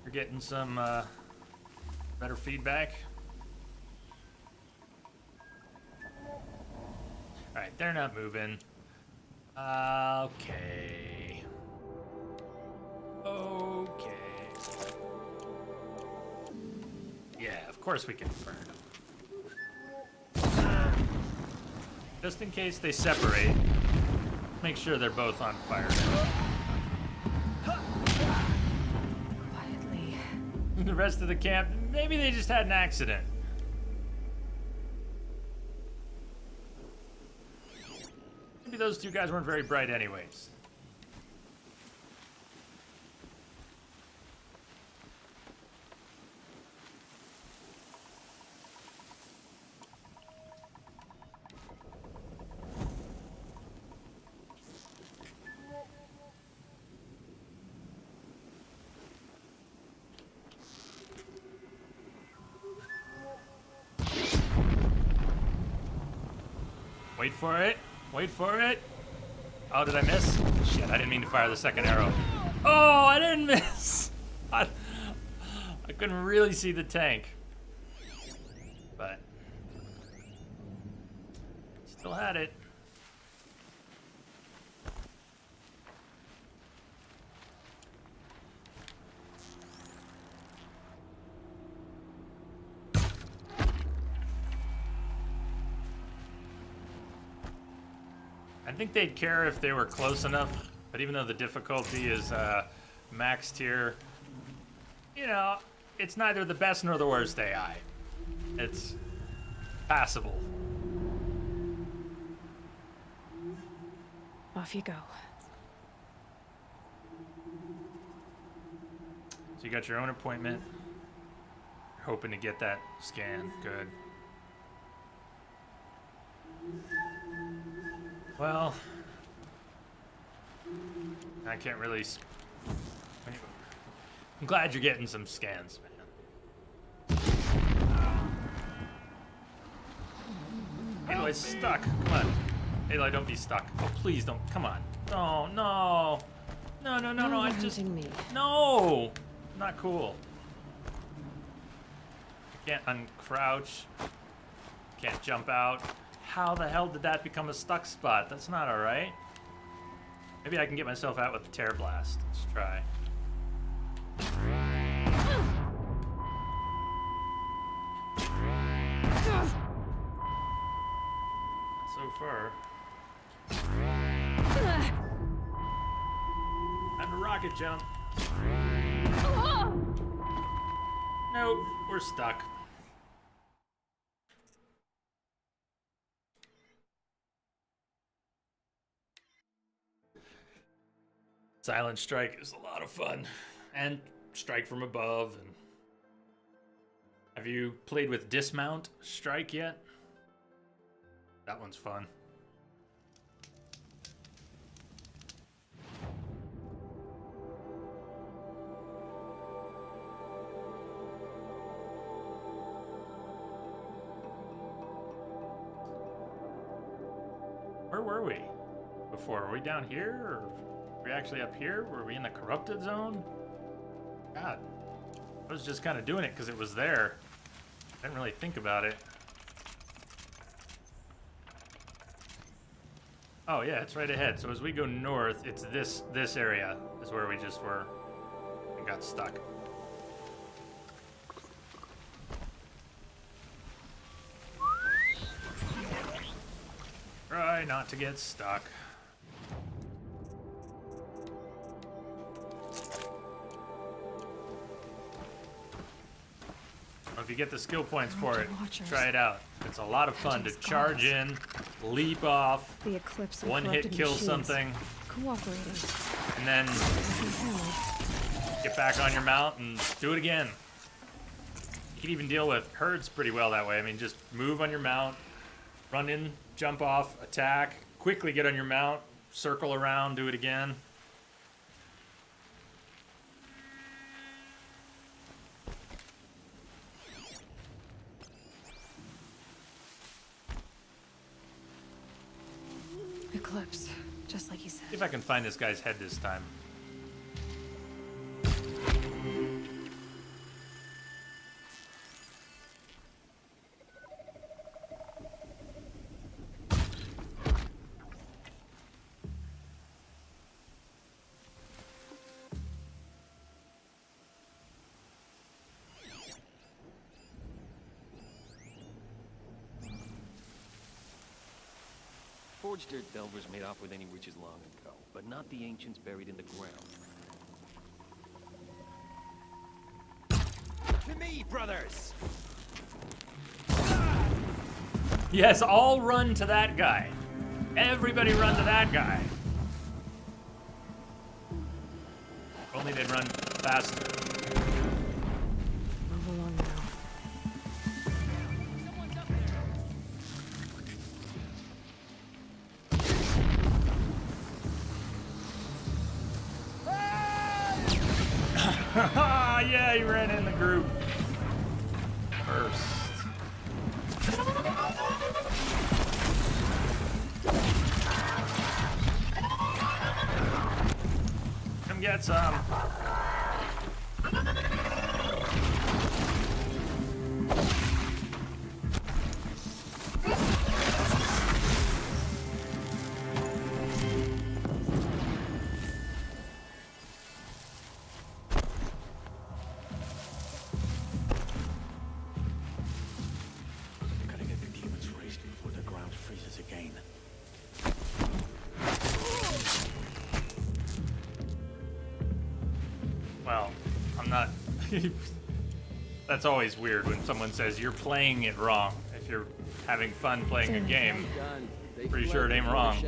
You're getting some better feedback? Alright, they're not moving. Okay. Okay. Yeah, of course we can burn them. Just in case they separate, make sure they're both on fire. Quietly. The rest of the camp, maybe they just had an accident. Maybe those two guys weren't very bright anyways. Wait for it. Wait for it. Oh, did I miss? Shit, I didn't mean to fire the second arrow. Oh, I didn't miss. I couldn't really see the tank. But still had it. I think they'd care if they were close enough, but even though the difficulty is maxed here, you know, it's neither the best nor the worst AI. It's passable. Off you go. So you got your own appointment. You're hoping to get that scan. Good. Well, I can't really. I'm glad you're getting some scans, man. Aloy's stuck. Come on. Aloy, don't be stuck. Oh, please don't. Come on. No, no. No, no, no, no. I just. Me. No! Not cool. Can't uncrouch. Can't jump out. How the hell did that become a stuck spot? That's not alright. Maybe I can get myself out with the Tear Blast. Let's try. So far. And a rocket jump. Nope, we're stuck. Silent Strike is a lot of fun, and strike from above. And have you played with Dismount Strike yet? That one's fun. Where were we before? Were we down here, or were we actually up here? Were we in the corrupted zone? God, I was just kind of doing it because it was there. I didn't really think about it. Oh yeah, it's right ahead. So as we go north, it's this area is where we just were and got stuck. Try not to get stuck. If you get the skill points for it, try it out. It's a lot of fun to charge in, leap off, The eclipse and one hit corrupted kill machines. something, Cooperating. and then get back on your mount and do it again. You can even deal with herds pretty well that way. I mean, just move on your mount, run in, jump off, attack, quickly get on your mount, circle around, do it again. Eclipse, just like he said. See if I can find this guy's head this time. Forged Dirt Delvers made off with any riches long ago, but not the ancients buried in the ground. To me, brothers! Yes, all run to that guy. Everybody run to that guy. If only they'd run faster. Move along now. Yeah, he ran in the group first. Come get some. Gotta get the demons raised before the ground freezes again. Well, I'm not. That's always weird when someone says you're playing it wrong. If you're having fun playing a game, pretty sure it ain't wrong.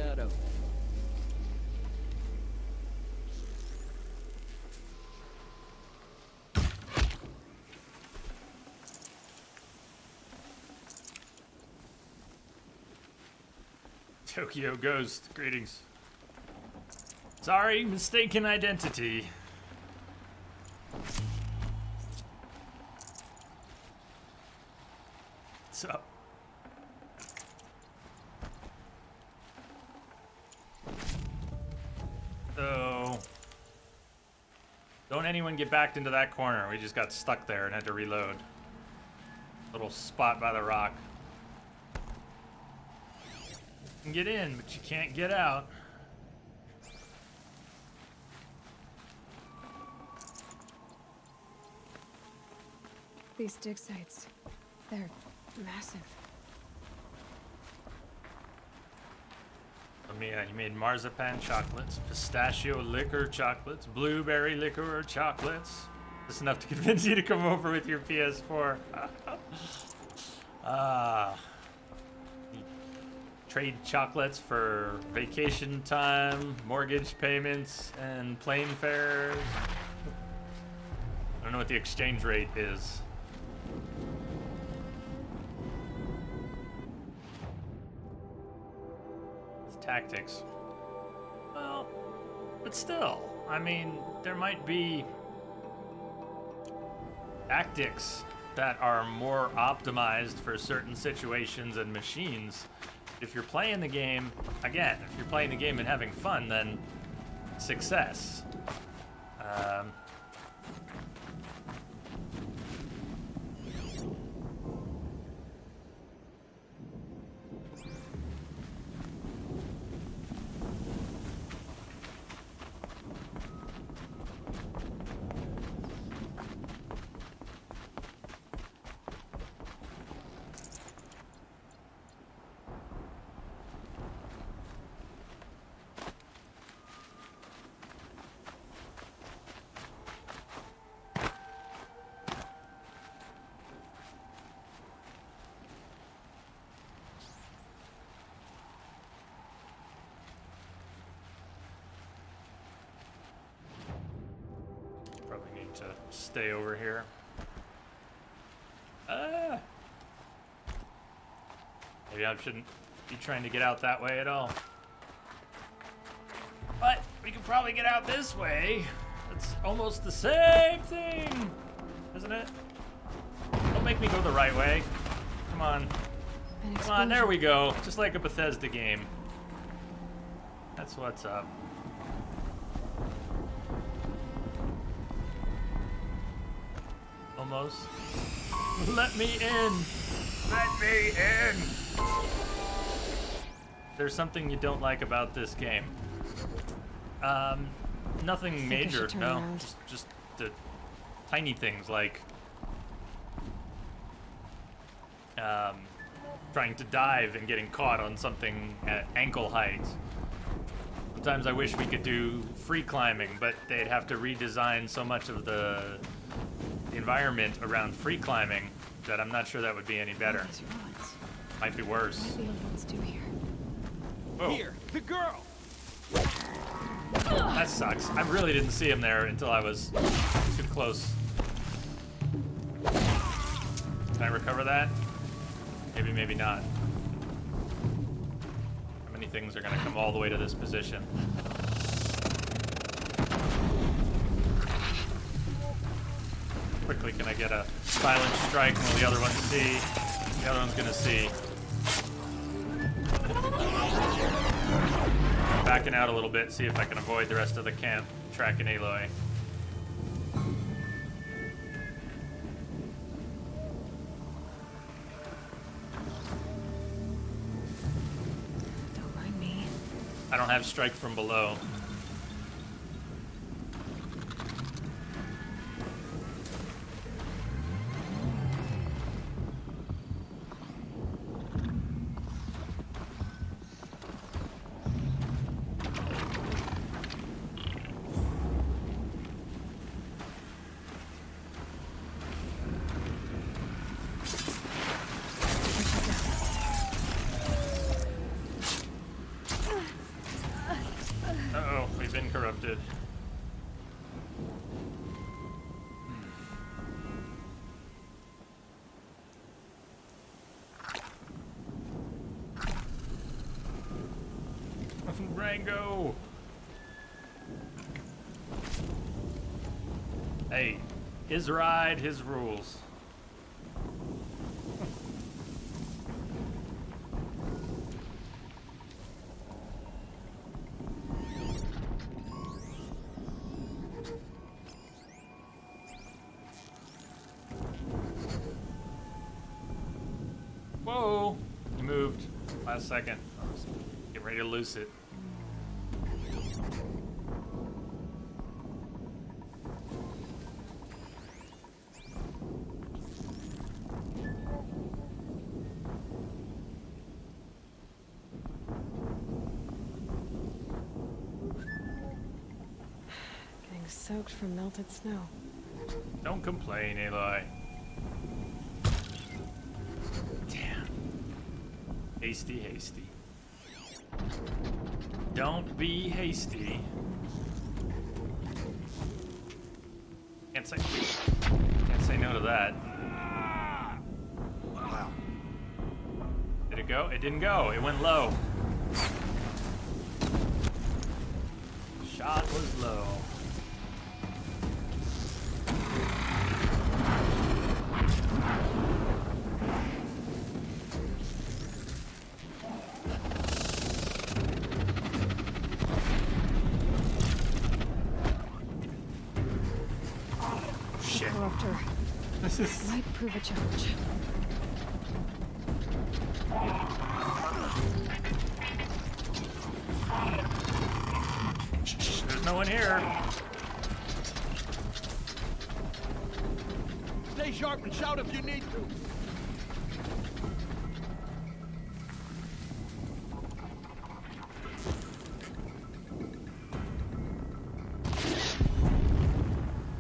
Tokyo Ghost, greetings. Sorry, mistaken identity. What's up? So, don't anyone get backed into that corner. We just got stuck there and had to reload. Little spot by the rock. You can get in, but you can't get out. These dig sites, they're massive. You made marzipan chocolates, pistachio liquor chocolates, blueberry liquor chocolates. That's enough to convince you to come over with your PS4. Trade chocolates for vacation time, mortgage payments, and plane fares. I don't know what the exchange rate is. Tactics. Well, but still, I mean, there might be tactics that are more optimized for certain situations and machines. If you're playing the game, again, if you're playing the game and having fun, then success. Probably need to stay over here. Ah. Maybe I shouldn't be trying to get out that way at all. But we could probably get out this way. It's almost the same thing, isn't it? Don't make me go the right way. Come on. Come on, there we go. Just like a Bethesda game. That's what's up. Almost. Let me in. Let me in. There's something you don't like about this game. Nothing major, no. Just the tiny things like trying to dive and getting caught on something at ankle height. Sometimes I wish we could do free climbing, but they'd have to redesign so much of the environment around free climbing that I'm not sure that would be any better. Might be worse. What do the other ones do here? Whoa. Here, the girl. That sucks. I really didn't see him there until I was too close. Can I recover that? Maybe, maybe not. How many things are gonna come all the way to this position? Quickly, can I get a silent strike while the other ones see? The other one's gonna see. Backing out a little bit, see if I can avoid the rest of the camp, tracking Aloy. Don't mind me. I don't have strike from below. Uh-oh, we've been corrupted. Rango! Hey, his ride, his rules. Whoa! You moved. Last second. I was getting ready to loose it. Getting soaked from melted snow. Don't complain, Aloy. Damn. Hasty, hasty. Don't be hasty. Can't say no to that. Wow. Did it go? It didn't go. It went low. Shot was low. Corruptor. This is... Might prove a challenge. There's no one here. Stay sharp and shout if you need to.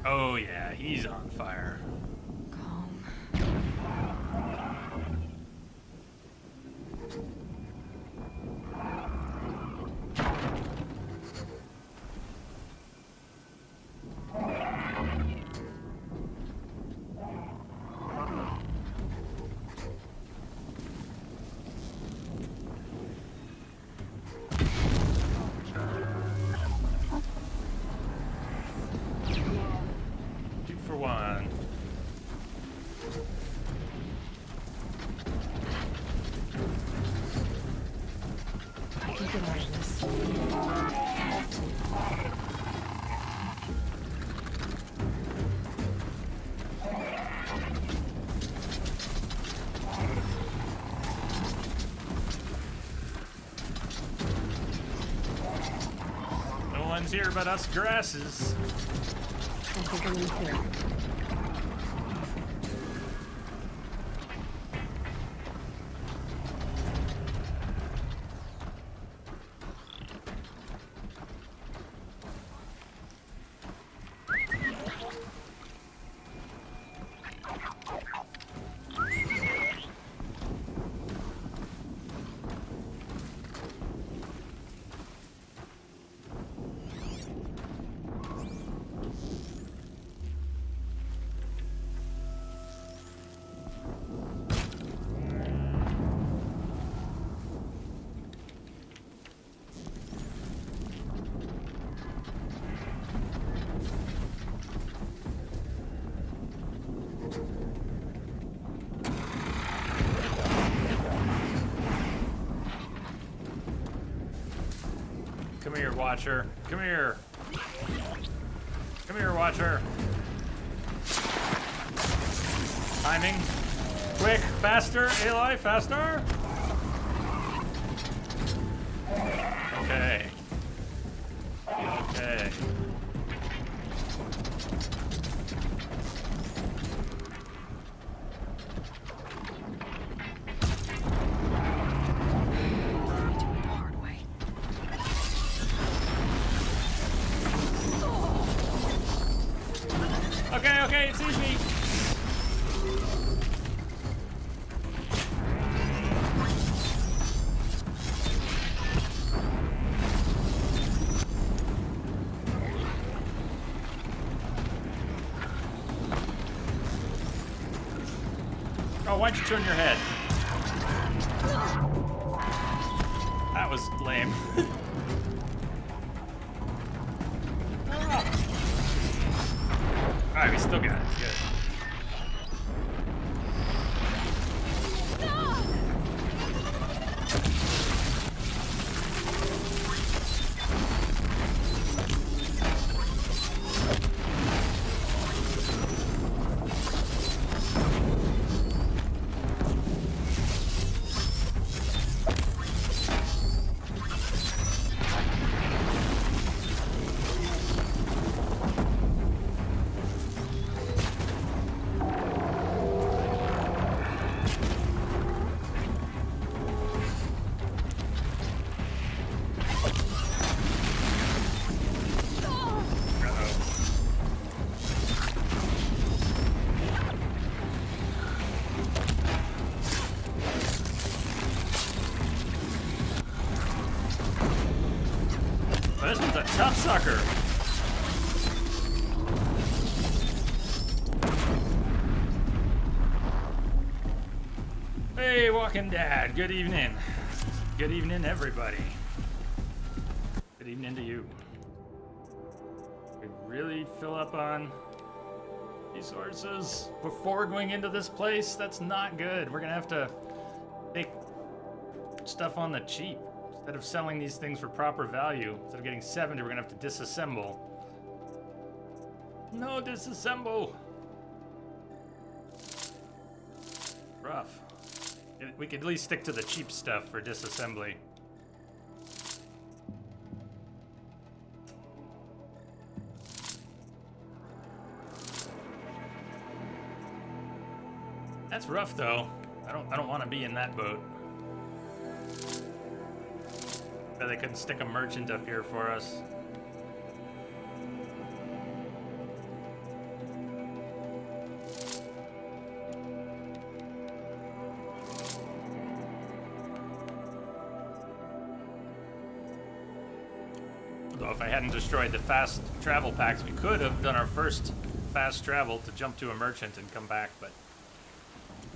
Oh yeah, he's on fire. Calm. get out of this. No one's here but us grasses. I think I'm in clear. Come here, Watcher. Come here. Come here, Watcher. Timing. Quick, faster, Aloy, faster. Okay. Okay. Okay, it sees me. Oh, why'd you turn your head? That was lame. Alright, we still got it. Good. This one's a tough sucker. Hey, Walking Dad. Good evening. Good evening, everybody. Good evening to you. We really fill up on resources before going into this place. That's not good. We're gonna have to take stuff on the cheap. Instead of selling these things for proper value, instead of getting 70, we're gonna have to disassemble. No, disassemble! Rough. We could at least stick to the cheap stuff for disassembly. That's rough, though. I don't want to be in that boat. They couldn't stick a merchant up here for us. Although if I hadn't destroyed the fast travel packs, we could have done our first fast travel to jump to a merchant and come back, but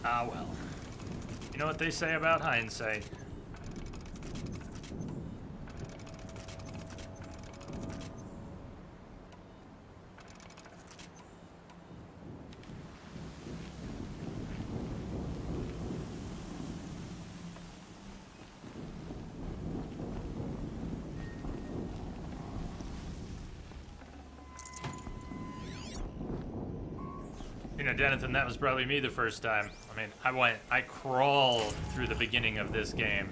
ah well. You know what they say about hindsight. Speaking of Denethor, that was probably me the first time. I mean, I crawled through the beginning of this game.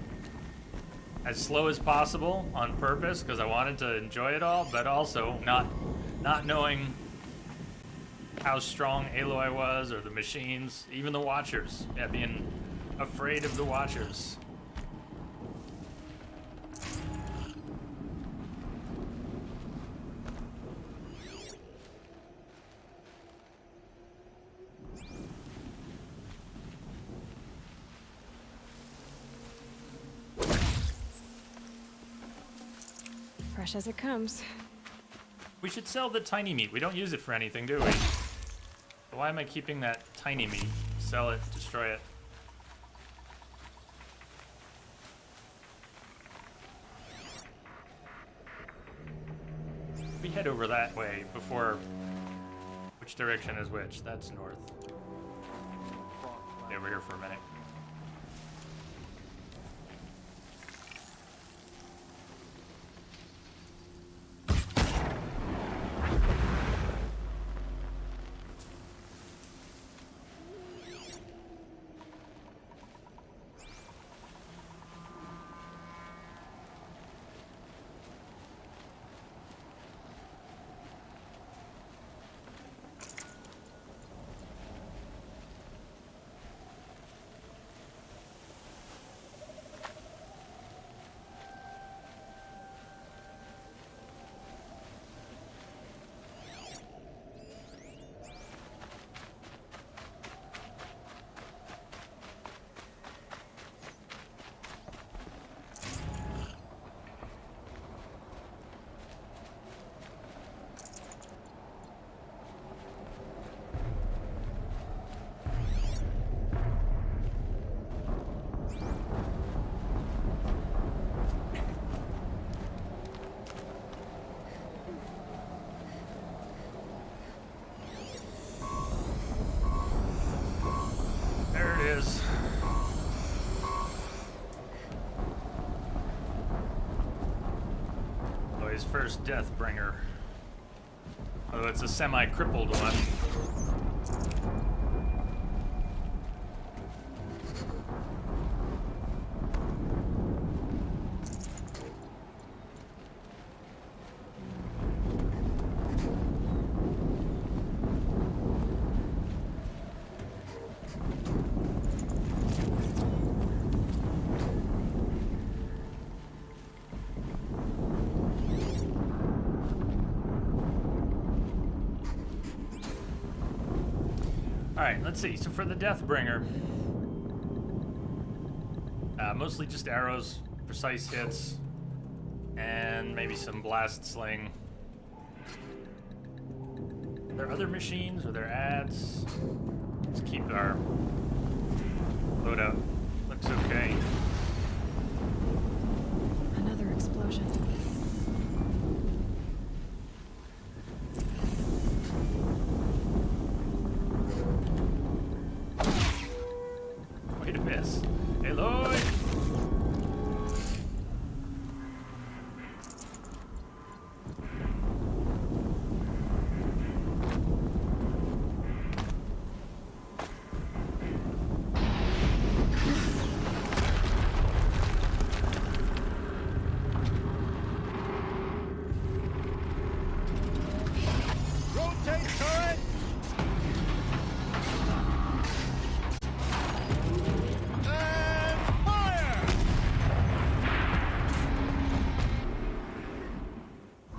As slow as possible on purpose, because I wanted to enjoy it all, but also not knowing how strong Aloy was, or the machines, even the Watchers. Yeah, being afraid of the Watchers. Fresh as it comes. We should sell the tiny meat. We don't use it for anything, do we? So why am I keeping that tiny meat? Sell it, destroy it. We head over that way before... Which direction is which? That's north. Stay over here for a minute. His first Deathbringer. Although it's a semi-crippled one. Alright, let's see. So for the Deathbringer, mostly just arrows, precise hits, and maybe some blast sling. Are there other machines? Are there ads? Let's keep our loadout. Looks okay.